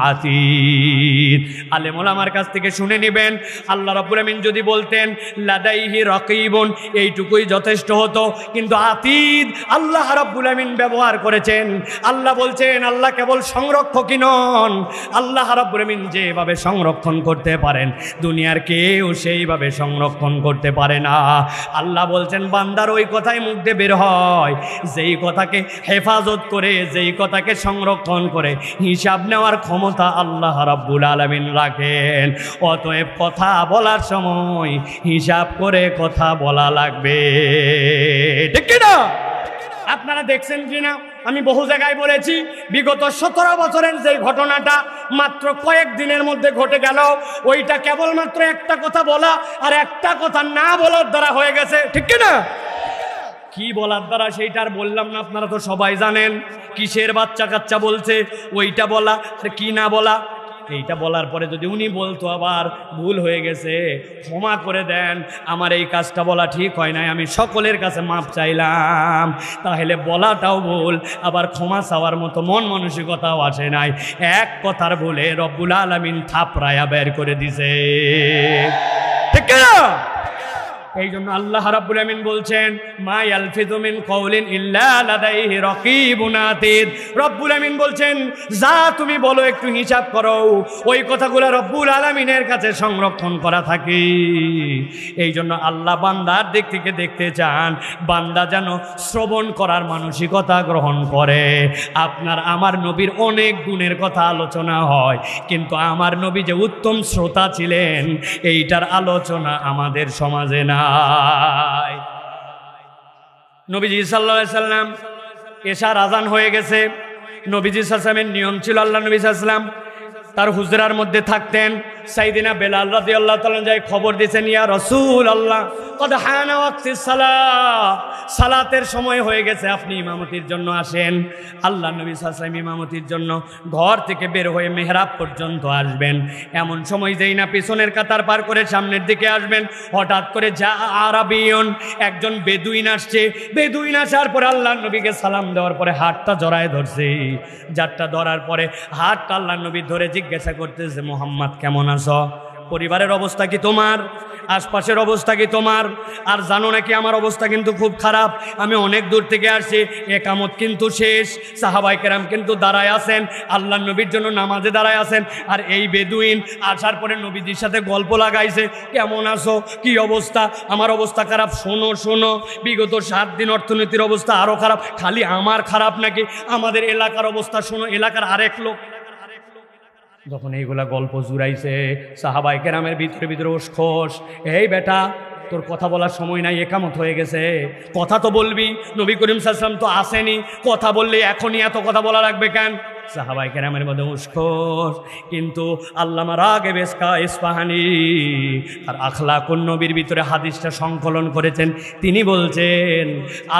আতীদ। আলেম ওলামার কাছ থেকে শুনে নেবেন, আল্লাহ রাব্বুল আমিন যদি বলতেন লাদাইহি রাকীবুন, এইটুকুই যথেষ্ট হতো, কিন্তু আতীদ আল্লাহ রাব্বুল আমিন ব্যবহার করেছেন। আল্লাহ বলছেন আল্লাহ কেবল সংরক্ষকই নন, আল্লাহ রাব্বুল আমিন যেভাবে সংরক্ষণ করতে পারেন দুনিয়ার কেউ সেইভাবে সংরক্ষণ করতে পারে না। আল্লাহ বলছেন বান্দার ওই কথাই মুখ দিয়ে বের হয় যেই কথাকে হেফাজত করে, যেই কথাকে সংরক্ষণ করে হিসাব নেওয়ার ক্ষমতা আল্লাহ রাব্বুল আলামিন রাখেন। অতএব কথা বলার সময় হিসাব করে কথা বলা লাগবে, ঠিক কি না? আপনারা দেখছেন কিনা, আমি বহু জায়গায় বলেছি, বিগত 17 বছরের যে ঘটনাটা মাত্র কয়েক দিনের মধ্যে ঘটে গেল, ওইটা কেবলমাত্র একটা কথা বলা আর একটা কথা না বলার দ্বারা হয়ে গেছে, ঠিক কি না? কি বলার দ্বারা সেইটা আর বললাম না, আপনারা তো সবাই জানেন। কিসের বাচ্চা কাচ্চা বলছে ওইটা বলা, আর কি না বলা। এইটা বলার পরে যদি উনি বলতো আবার ভুল হয়ে গেছে, ক্ষমা করে দেন, আমার এই কাজটা বলা ঠিক হয় নাই, আমি সকলের কাছে মাপ চাইলাম, তাহলে বলাটাও ভুল, আবার ক্ষমা চাওয়ার মতো মন মানসিকতাও আসে নাই। এক কথার ভুলে রব্বুল আলামিন থাপড়ায়া বের করে দিছে, ঠিক না? এই জন্য আল্লাহ রাব্বুল আমিন বলছেন মা ইয়ালফিযু মিন কাওলিন ইল্লা লাদাইহি রাকীবুন আতীদ। রব্বুল আমিন বলছেন যা তুমি বলো একটু হিসাব করো, ওই কথাগুলো রব্বুল আলামিনের কাছে সংরক্ষণ করা থাকে। এই জন্য আল্লাহ বান্দার দিক থেকে দেখতে চান বান্দা যেন শ্রবণ করার মানসিকতা গ্রহণ করে। আপনার আমার নবীর অনেক গুণের কথা আলোচনা হয়, কিন্তু আমার নবী যে উত্তম শ্রোতা ছিলেন এইটার আলোচনা আমাদের সমাজে না। নবীজি সাল্লাল্লাহু আলাইহি সাল্লাম এশার আজান হয়ে গেছে। নবীজি সাল্লাল্লাহু আলাইহি সাল্লামের নিয়ম ছিল, আল্লাহ নবী সাল্লাল্লাহু আলাইহি সাল্লাম তার হুজরার মধ্যে থাকতেন। সাইয়েদিনা বেলাল রাদিয়াল্লাহু তাআলা যাই খবর দিয়েছেন, ইয়া রাসূলুল্লাহ কদ হানা ওয়াক্তিস সালাহ, সালাতের সময় হয়ে গেছে, আপনি ইমামতির জন্য আসেন। আল্লাহ নবী সাল্লাল্লাহু আলাইহি ওয়াসাল্লাম ইমামতির জন্য ঘর থেকে বের হয়ে মেহরাব পর্যন্ত আসবেন। এমন সময় যেই না পিছনের কাতার পার করে সামনের দিকে আসবেন, হঠাৎ করে যা আরাবিয়ন, একজন বেদুইন আসছে। বেদুইন আসার পরে আল্লাহ নবীকে সালাম দেওয়ার পরে হাতটা জড়ায় ধরছে। যারটা ধরার পরে হাতটা আল্লাহ নবী ধরে জিজ্ঞাসা করতেছে, মুহাম্মদ কেমন আছো? পরিবারের অবস্থা কি তোমার? আশপাশের অবস্থা কি তোমার? আর জানো নাকি আমার অবস্থা কিন্তু খুব খারাপ, আমি অনেক দূর থেকে আসছি, একামত কিন্তু শেষ, সাহাবায়ে কেরাম কিন্তু দাঁড়ায় আছেন, আল্লাহ নবীর জন্য নামাজে দাঁড়ায় আছেন, আর এই বেদুইন আসার পরে নবীজির সাথে গল্প লাগাইছে, কেমন আছো, কি অবস্থা? আমার অবস্থা খারাপ। শোনো শোনো, বিগত 7 দিন অর্থনীতির অবস্থা আরও খারাপ। খালি আমার খারাপ নাকি? আমাদের এলাকার অবস্থা শোনো, এলাকার আরেক লোক। যখন এইগুলা গল্প জুড়াইছে, সাহাবায়ে কেরামের ভিতরে ওসখোস, এই বেটা তোর কথা বলার সময় নাই, একামত হয়ে গেছে, কথা তো বলবি, নবী করিম সাল্লাল্লাহু আলাইহি ওয়াসাল্লাম তো আসেনি, কথা বললে এখনই এত কথা বলা লাগবে কেন? সাহাবায়ে কেরামের মধ্যে উসখোস। কিন্তু আল্লামা রাগিব ইসফাহানি আর আখলাকুন নবীর ভিতরে হাদিসটা সংকলন করেছেন। তিনি বলছেন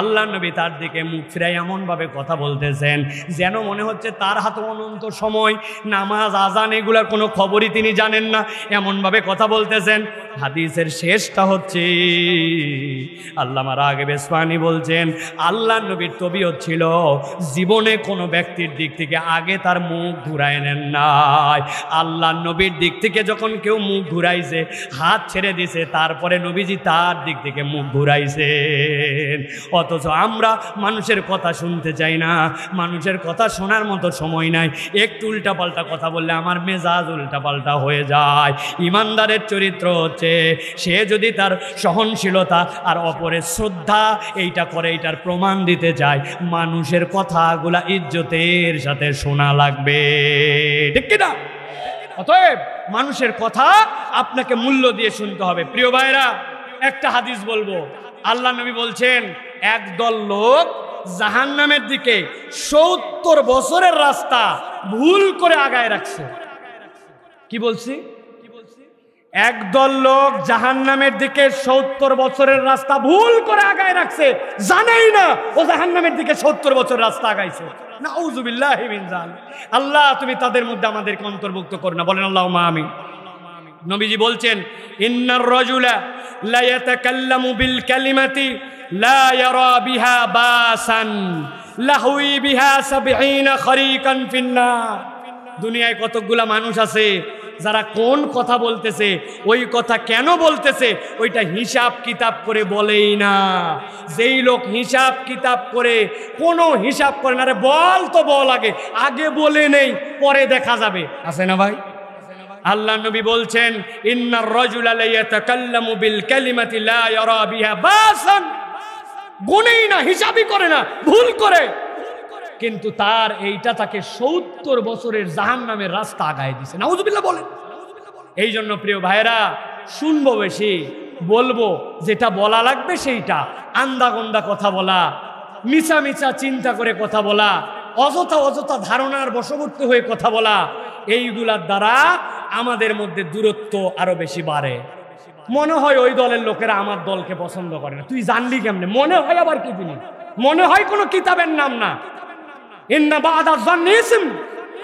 আল্লাহ নবী তার দিকে মুখ ফিরাই এমনভাবে কথা বলতেছেন যেন মনে হচ্ছে তার হাতে অনন্ত সময়, নামাজ আজান এগুলার কোনো খবরই তিনি জানেন না, এমনভাবে কথা বলতেছেন। হাদিসের শেষটা হচ্ছে আল্লামা রাগিব ইসফাহানি বলছেন আল্লাহর নবীর তবিয়ত ছিল জীবনে কোনো ব্যক্তির দিক থেকে আগে তার মুখ ঘুরায় নেন নাই। আল্লাহর নবীর দিক থেকে যখন কেউ মুখ ঘুরাইছে, হাত ছেড়ে দিছে, তারপরে নবীজি তার দিক থেকে মুখ ঘুরাইছেন। অথচ আমরা মানুষের কথা শুনতে চাই না, মানুষের কথা শোনার মতো সময় নাই। একটু উল্টাপাল্টা কথা বললে আমার মেজাজ উল্টাপাল্টা হয়ে যায়। ইমানদারের চরিত্র হচ্ছে সে যদি তার সহনশীলতা আর অপরের শ্রদ্ধা এইটা করে, এইটার প্রমাণ দিতে চায়, মানুষের কথাগুলা ইজ্জতের সাথে শোনা লাগবে, ঠিক কিনা? অতএব মানুষের কথা আপনাকে মূল্য দিয়ে শুনতে হবে। প্রিয় ভাইরা, একটা হাদিস বলবো। আল্লাহ নবী বলছেন একদল লোক জাহান্নামের দিকে 70 বছরের রাস্তা ভুল করে আগায় রাখছে। কি বলছি? একদল লোক জাহান্নামের দিকে 70 বছরের রাস্তা ভুল করে আগায় রাখছে, জানেই না ও জাহান্নামের দিকে 70 বছর রাস্তা আগাইছে। নাউযুবিল্লাহি মিন যালিক। আল্লাহ তুমি তাদের মধ্যে আমাদেরকে অন্তর্ভুক্ত করো না, বলেন আল্লাহুম্মা আমিন। নবীজি বলছেন ইন্নার রাজুলা লা ইয়াতাকাল্লামু বিল কালিমাতি লা ইয়ারা বিহা বাসান লাহুই বিহা 70 খরিকান ফিন্নার। দুনিয়ায় কতগুলা মানুষ আছে যারা কোন কথা বলতেছে, ওই কথা কেন বলতেছে ওইটা হিসাব কিতাব করে বলেই না। যেই লোক হিসাব কিতাব করে, কোনো হিসাব করে না, রে বল তো বল, আগে আগে বলে নেই, পরে দেখা যাবে, আছে না ভাই? আল্লাহ নবী বলছেন ইন্নার রাজুলা লা ইয়াতাকাল্লামু বিল কালিমাতি লা ইয়ারা বিহা বাসান, গুনেই না, হিসাবই করে না, ভুল করে, কিন্তু তার এইটা তাকে 70 বছরের জাহান্নামের রাস্তা আগায় দিছে। নাউযুবিল্লাহ বলেন। এই জন্য প্রিয় ভাইরা, শুনবো বেশি, বলবো যেটা বলা লাগবে সেইটা, আন্দাগন্দা কথা বলা, মিছা মিছা চিন্তা করে কথা বলা, অযথা অযথা ধারণার বশবর্তী হয়ে কথা বলা, এইগুলার দ্বারা আমাদের মধ্যে দূরত্ব আরো বেশি বাড়ে। মনে হয় ওই দলের লোকেরা আমার দলকে পছন্দ করে না, তুই জানলি কেমনে? মনে হয় আবার কি জিনিস? মনে হয় কোনো কিতাবের নাম না। ইন্না বা'দা যান্নি ইসম।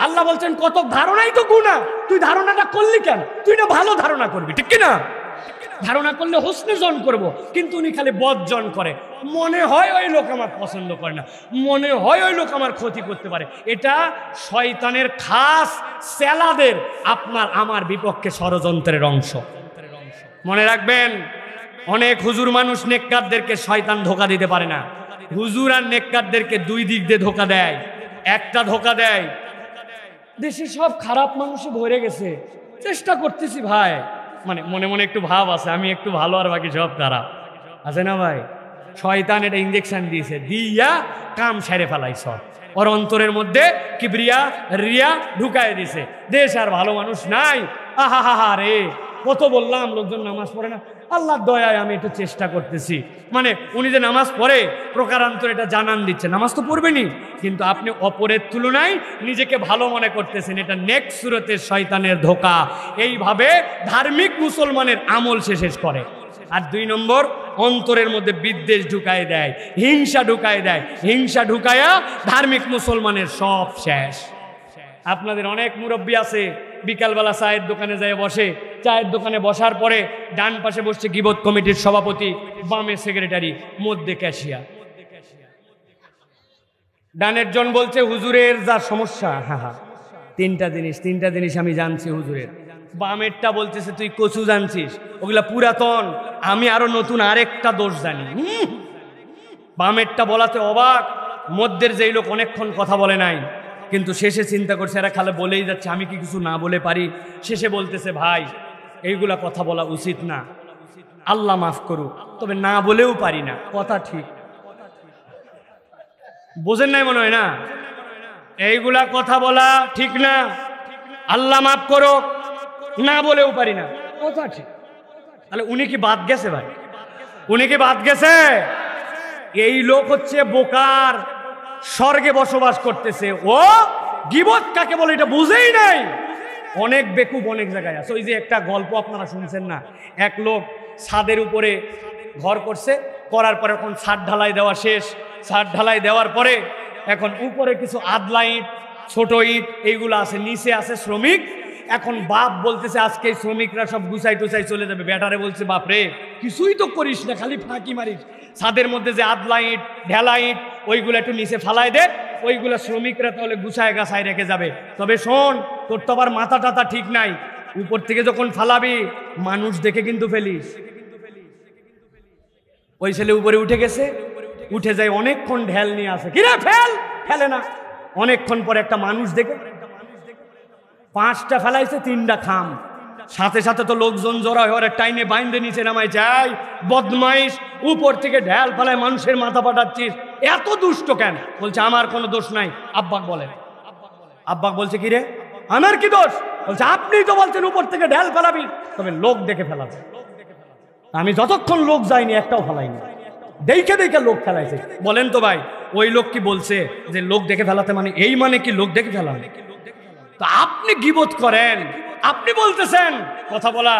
আল্লাহ বলছেন কত ধারণাই তো গুনাহ, তুই ধারণাটা করলি কেন? তুই না ভালো ধারণা করবি, ঠিক কি না? ধারণা করলে হুসনে জন করব, কিন্তু উনি খালি বদজন করে। মনে হয় ওই লোক আমার পছন্দ করে না, মনে হয় ওই লোক আমার ক্ষতি করতে পারে। এটা শয়তানের খাস সেলাদের আপনার আমার বিপক্ষে ষড়যন্ত্রের অংশ। মনে রাখবেন, অনেক হুজুর মানুষ নেককারদেরকে শয়তান ধোঁকা দিতে পারে না। হুজুর আর নেককারদেরকে দুই দিক দিয়ে ধোঁকা দেয়। একটা ধোঁকা দেয়, দেশে সব খারাপ মানুষে ভরে গেছে, চেষ্টা করতেছি ভাই, মানে মনে মনে একটু ভাব আছে আমি একটু ভালো আর বাকি সব খারাপ, আছে না ভাই? শয়তান এটা ইঞ্জেকশন দিয়েছে, দিয়া কাম সেরে ফেলাই সব। ওর অন্তরের মধ্যে কিবরিয়া রিয়া ঢুকায় দিছে, দেশ আর ভালো মানুষ নাই। আহা হা হা রে, কত বললাম লোকজন নামাজ পড়ে না, আল্লাহর দয়ায় আমি একটু চেষ্টা করতেছি। মানে উনি যে নামাজ পড়ে প্রকারান্তর এটা জানান দিচ্ছে, নামাজ তো পড়বেনি, কিন্তু আপনি অপরের তুলনায় নিজেকে ভালো মনে করতেছেন। এটা নেক্সট সুরতের শয়তানের ধোঁকা। এইভাবে ধার্মিক মুসলমানের আমল শেষ করে। আর 2 নম্বর, অন্তরের মধ্যে বিদ্বেষ ঢুকায় দেয়, হিংসা ঢুকায় দেয়। হিংসা ঢুকায়া ধার্মিক মুসলমানের সব শেষ। আপনাদের অনেক মুরব্বী আছে, বিকালবেলা চায়ের দোকানে যায় বসে, চায়ের দোকানে বসার পরে ডান পাশে বসছে গীবত কমিটির সভাপতি, বামে সেক্রেটারি, মধ্যে ক্যাশিয়ার। ডানের জন বলছে হুজুরের যা সমস্যা, হ্যাঁ 3টা জিনিস আমি জানছি হুজুরের। বামেরটা বলতেছে তুই কচু জানছিস, ওগুলা পুরাতন, আমি আরো নতুন আরেকটা দোষ জানি। বামেরটা বলাতে অবাক, মধ্যের যেই লোক অনেকক্ষণ কথা বলে নাই, কিন্তু শেষে চিন্তা করছে এরা খালে বলেই যাচ্ছে, আমি কি কিছু না বলে পারি? শেষে বলতেছে ভাই এইগুলা কথা বলা উচিত না, আল্লাহ মাফ করুক, তবে না বলেও পারি না। কথা ঠিক, বোঝেন নাই মনে হয় না? এইগুলা কথা বলা ঠিক না, আল্লাহ মাফ করুক, না বলেও পারি না, কথা ঠিক। তাহলে উনি কি বাদ গেছে ভাই? উনি কি বাদ গেছে? এই লোক হচ্ছে বোকার, স্বর্গে বসবাস করতেছে, ও গীবত কাকে বলে এটা বুঝেই নাই। অনেক বেকুব অনেক জায়গায় আছে। ওই যে একটা গল্প আপনারা শুনছেন না, এক লোক ছাদের উপরে ঘর করছে, করার পরে এখন ছাদ ঢালাই দেওয়া শেষ। ছাদ ঢালাই দেওয়ার পরে এখন উপরে কিছু আদলা ইট, ছোট ইট এইগুলো আছে, নিচে আছে শ্রমিক। এখন বাপ বলতেছে আজকে শ্রমিকরা সব গুছাই টুছাই চলে যাবে, বেটারে বলছে বাপ রে কিছুই তো করিস না, খালি ফাঁকি মারিস, ছাদের মধ্যে যে আদলা ইট ঢেলা ইট ওইগুলো একটু নিচে ফালাই দে, ওইগুলো শ্রমিকরা তাহলে গুছায় গাছায় রেখে যাবে। তবে শোন, তোর তো আবার মাথা টাথা ঠিক নাই, উপর থেকে যখন ফালাবি মানুষ দেখে কিন্তু ফেলিস। ওই ছেলে উপরে উঠে গেছে, উঠে যায় অনেকক্ষণ ঢেল নিয়ে আসে, কিরে ফেল, ফেলে না, অনেকক্ষণ পরে একটা মানুষ দেখে 5টা ফেলাইছে 3টা খাম, সাথে সাথে তো লোকজন জড়া হয়ে টাইনে বাইন্দে নিচে নামাই যায়, বদমাইশ উপর থেকে ঢেল ফেলায় মানুষের মাথা পাঠাচ্ছিস, এত দুষ্ট কেন? বলছে আমার কোনো দোষ নাই। আব্বাক বলেন, আব্বাক বলছে কিরে আমার কি দোষ? বলছে আপনি তো বলছেন উপর থেকে ঢেল ফেলাবি, তবে লোক দেখে ফেলাছে, আমি যতক্ষণ লোক যায়নি একটাও ফেলাইনি, দেখে দেখে লোক ফেলাইছে। বলেন তো ভাই ওই লোক কি বলছে যে লোক দেখে ফেলাতে মানে এই মানে কি লোক দেখে ফেলানো? তো আপনি গীবত করেন, আপনি বলতেছেন কথা বলা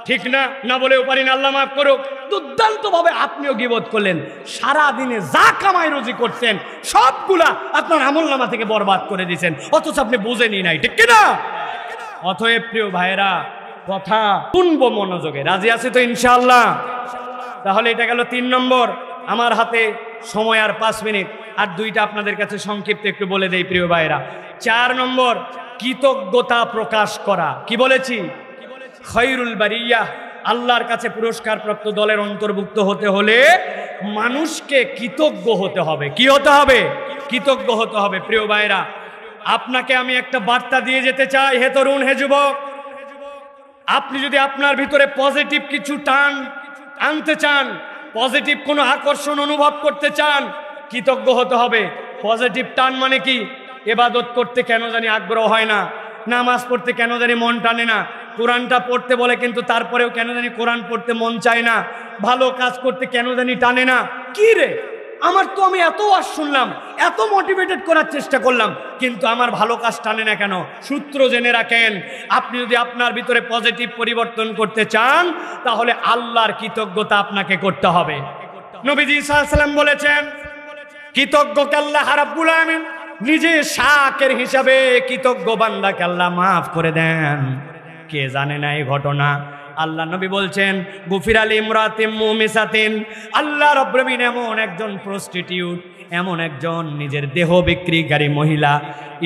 ঠিক না, না বলেও পারি না, আল্লাহ মাফ করুক, দুর্দান্ত ভাবে আপনিও গীবত করলেন, সারা দিনে যা কামাই রুজি করতেন সবগুলা আপনার আমলনামা থেকে বরবাদ করে দিয়েছেন, অথচ আপনি বুঝেনি নাই, ঠিক কিনা? অতএব প্রিয় ভাইয়েরা কথা শুনবো মনোযোগে, রাজি আছে তো ইনশাআল্লাহ? তাহলে এটা গেল 3 নম্বর। আমার হাতে সময় আর 5 মিনিট, আর 2টা আপনাদের কাছে সংক্ষিপ্ত একটু বলে দেই প্রিয় ভাইরা। 4 নম্বর কৃতজ্ঞতা প্রকাশ করা। কি বলেছি? খৈরুল বারিয়া, আল্লাহর কাছে পুরস্কারপ্রাপ্ত দলের অন্তর্ভুক্ত হতে হলে মানুষকে কৃতজ্ঞ হতে হবে। কি হতে হবে? কৃতজ্ঞ হতে হবে। প্রিয় ভাইরা আপনাকে আমি একটা বার্তা দিয়ে যেতে চাই, হে তরুণ, হে যুবক, আপনি যদি আপনার ভিতরে পজিটিভ কিছু টান আনতে চান, পজিটিভ কোনো আকর্ষণ অনুভব করতে চান, কৃতজ্ঞ হতে হবে। পজিটিভ টান মানে কি? ইবাদত করতে কেন জানি আগ্রহ হয় না, নামাজ পড়তে কেন জানি মন টানে না, কোরআনটা পড়তে বলে কিন্তু তারপরেও কেন জানি কোরআন পড়তে মন চায় না, ভালো কাজ করতে কেন জানি টানে না। কি রে, আমার তো আমি এত ওয়াজ শুনলাম, এত মোটিভেটেড করার চেষ্টা করলাম, কিন্তু আমার ভালো কাজ টানে না কেন? সূত্র জেনে রাখেন, আপনি যদি আপনার ভিতরে পজিটিভ পরিবর্তন করতে চান তাহলে আল্লাহর কৃতজ্ঞতা আপনাকে করতে হবে। নবীজি সাল্লাল্লাহু আলাইহি ওয়াসাল্লাম বলেছেন, কৃতজ্ঞকে আল্লাহ রাব্বুল আলামিন নিজে শাকের হিসাবে কৃতজ্ঞ বান্দাকে আল্লাহ মাফ করে দেন। কে জানে না এই ঘটনা? আল্লাহ নবী বলছেন, গুফির আলী ইমরাতিম মুমিসাতিন, আল্লাহ রাব্বুল আলামিন এমন একজন প্রস্টিটিউট, এমন একজন নিজের দেহ বিক্রিকারী মহিলা,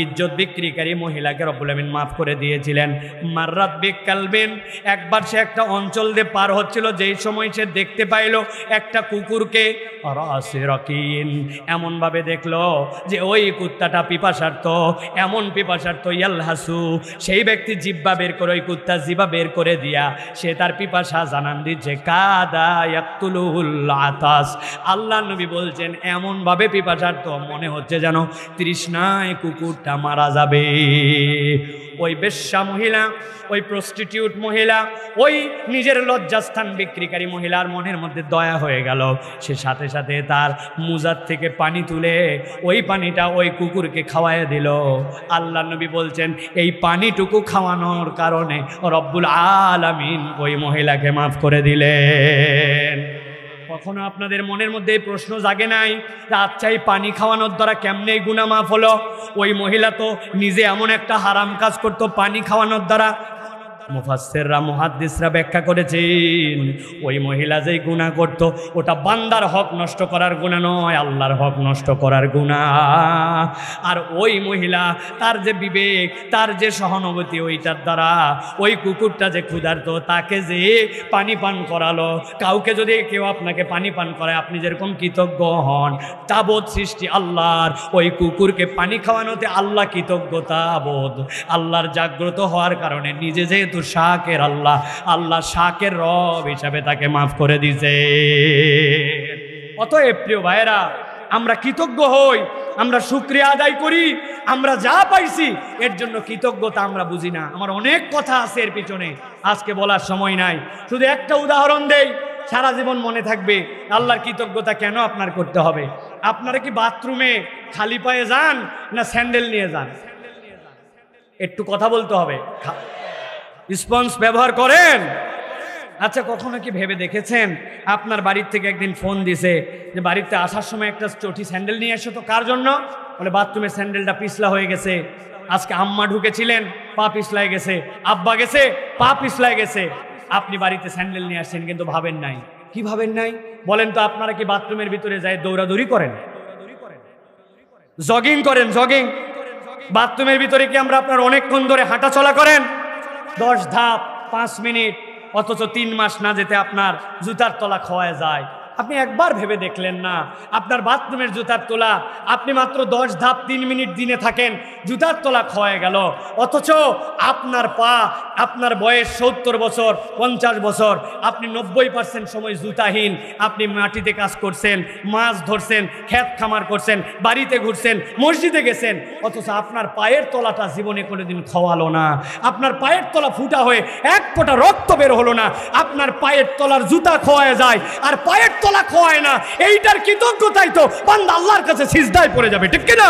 ইজ্জত বিক্রিকারী মহিলাকে রব্বুল আমিন মাফ করে দিয়েছিলেন। মাররাত বিকালবিন, একবার সে একটা অঞ্চল দিয়ে পার হচ্ছিল, যেই সময় সে দেখতে পাইল একটা কুকুরকে, রাসিরাকিন, এমনভাবে দেখলো যে ওই কুত্তাটা পিপাসার্থ, এমন পিপাসার্থ, ইয়ালহাসু, সেই ব্যক্তি জিব্বা বের করে, ওই কুত্তা জিব্বা বের করে দিয়া সে তার পিপাসা জানান দিচ্ছে, কাদা ইয়াকতুলুল আতাস। আল্লাহ নবী বলছেন এমনভাবে পিপাসার্থ মনে হচ্ছে যেন তৃষ্ণায় কুকুরটা মারা যাবে। ওই বেশ্যা মহিলা, ওই প্রস্টিটিউট মহিলা, ওই নিজের লজ্জাস্থান বিক্রিকারী মহিলার মনের মধ্যে দয়া হয়ে গেল। সে সাথে সাথে তার মুজার থেকে পানি তুলে ওই পানিটা ওই কুকুরকে খাওয়ায় দিল। আল্লাহ নবী বলছেন এই পানিটুকু খাওয়ানোর কারণে রব্বুল আলামিন ওই মহিলাকে মাফ করে দিলেন। কখনো আপনাদের মনের মধ্যে এই প্রশ্ন জাগে নাই যে আচ্ছা এই পানি খাওয়ানোর দ্বারা কেমনে এই গুনাহ মাফ হলো? ওই মহিলা তো নিজে এমন একটা হারাম কাজ করতো পানি খাওয়ানোর দ্বারা। মুফাসসিররা, মুহাদ্দিসরা ব্যাখ্যা করেছেন ওই মহিলা যেই গুনাহ করতো ওটা বান্দার হক নষ্ট করার গুনাহ নয়, আল্লাহর হক নষ্ট করার গুনাহ। আর ওই মহিলা তার যে বিবেক, তার যে সহানুভূতি, ওইটার দ্বারা ওই কুকুরটা যে ক্ষুধার্ত তাকে যে পানি পান করালো। কাউকে যদি কেউ আপনাকে পানি পান করায় আপনি যেরকম কৃতজ্ঞ হন, তাবৎ সৃষ্টি আল্লাহর ওই কুকুরকে পানি খাওয়ানোতে আল্লাহ কৃতজ্ঞতা বোধ, আল্লাহর জাগ্রত হওয়ার কারণে নিজে যেহেতু শাকের আল্লাহ, আল্লাহ শাকের রব হিসাবে তাকে মাফ করে দিয়েছে। অতএব প্রিয় ভাইয়েরা আমরা কৃতজ্ঞ হই, আমরা শুকরিয়া আদায় করি, আমরা যা পাইছি এর জন্য কৃতজ্ঞতা আমরা বুঝি না। আমার অনেক কথা আছে এর পিছনে, আজকে বলার সময় নাই, শুধু একটা উদাহরণ দেই, সারা জীবন মনে থাকবে। আল্লাহর কৃতজ্ঞতা কেন আপনার করতে হবে? আপনারা কি বাথরুমে খালি পায়ে যান না স্যান্ডেল নিয়ে যান? একটু কথা বলতে হবে। স্পঞ্জ ব্যবহার করেন? আচ্ছা কখনো কি ভেবে দেখেছেন আপনার বাড়ির থেকে একদিন ফোন দিছে যে বাড়িতে আসার সময় একটা চটি স্যান্ডেল নিয়ে এসো? তো কার জন্য? বলে বাথরুমের স্যান্ডেলটা পিছলা হয়ে গেছে, আজকে আম্মা ঢুকেছিলেন, পা পিছলাই গেছে, আব্বা গেছে, পা পিছলাই গেছে। আপনি বাড়িতে স্যান্ডেল নিয়ে আসছেন, কিন্তু ভাবেন নাই। কি ভাবেন নাই বলেন তো? আপনারা কি বাথরুমের ভিতরে যায় দৌড়াদৌড়ি করেন, জগিং করেন? জগিং বাথরুমের ভিতরে কি আমরা আপনার অনেকক্ষণ ধরে হাঁটা চলা করেন? 10 ধাপ 5 মিনিট, অথচ 3 মাস না যেতে আপনার জুতার তলা খোয়া যায়। আপনি একবার ভেবে দেখলেন না? আপনার বাথরুমের জুতার তলা, আপনি মাত্র 10 ধাপ 3 মিনিট দিনে থাকেন, জুতার তলা খোয়া গেল। অথচ আপনার পা, আপনার বয়স 70 বছর 50 বছর, আপনি 90% সময় জুতাহীন। আপনি মাটিতে কাজ করছেন, মাছ ধরছেন, ক্ষেত খামার করছেন, বাড়িতে ঘুরছেন, মসজিদে গেছেন, অথচ আপনার পায়ের তলাটা জীবনে কোনোদিন খোয়ালো না। আপনার পায়ের তলা ফুটা হয়ে এক ফোঁটা রক্ত বের হলো না। আপনার পায়ের তলার জুতা খোয়া যায় আর পায়ের তলা খোয়ায় না। এইটার কৃতজ্ঞতাই তো বান্দা আল্লাহর কাছে সিজদায় পড়ে যাবে, ঠিক কিনা?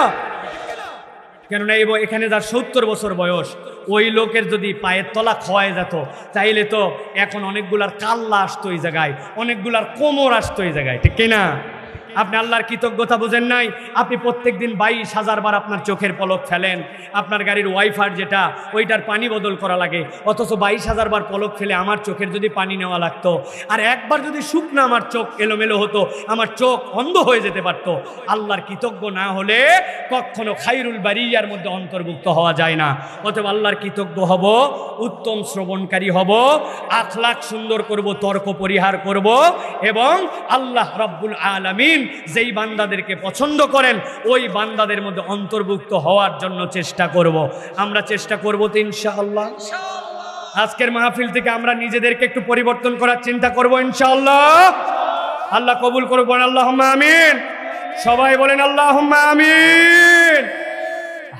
কেননা এখানে যার 70 বছর বয়স, ওই লোকের যদি পায়ের তলা খোয়ায় যেত, তাইলে তো এখন অনেকগুলার কাল্লা আসতো এই জায়গায়, অনেকগুলার কোমর আসতো এই জায়গায়, ঠিক কিনা? আপনি আল্লাহর কৃতজ্ঞতা বুঝেন নাই। আপনি প্রত্যেক দিন 22,000 বার আপনার চোখের পলক ফেলেন। আপনার গাড়ির ওয়াইফার যেটা, ওইটার পানি বদল করা লাগে, অথচ 22,000 বার পলক ফেলে আমার চোখের যদি পানি নেওয়া লাগতো, আর একবার যদি শুকনা আমার চোখ এলোমেলো হতো, আমার চোখ অন্ধ হয়ে যেতে পারত। আল্লাহর কৃতজ্ঞ না হলে কখনো খায়রুল বারিয়ার মধ্যে অন্তর্ভুক্ত হওয়া যায় না। অতএব আল্লাহর কৃতজ্ঞ হব, উত্তম শ্রবণকারী হব, আখলাক সুন্দর করব, তর্ক পরিহার করব, এবং আল্লাহ রাব্বুল আলামিন যেই বান্দাদেরকে পছন্দ করেন ওই বান্দাদের মধ্যে অন্তর্ভুক্ত হওয়ার জন্য চেষ্টা করব। আমরা চেষ্টা করব তো ইনশাআল্লাহ। আজকের মাহফিল থেকে আমরা নিজেদেরকে একটু পরিবর্তন করার চিন্তা করব ইনশাআল্লাহ। আল্লাহ কবুল করুন, আল্লাহুম্মা আমিন। সবাই বলেন আল্লাহুম্মা আমিন।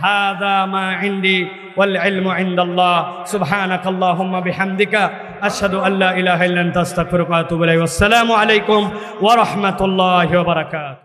হাযা মা ইনদি ওয়াল ইলমু ইনদাল্লাহ। সুবহানাকাল্লাহুম্মা বিহামদিকা আশহাদু আল্লা ইলাহা ইল্লা আনতা আস্তাগফিরুকা ওয়া আতুবু ইলাইক। আসসালামু আলাইকুম ওয়া রাহমাতুল্লাহি ওয়া বারাকাতুহু।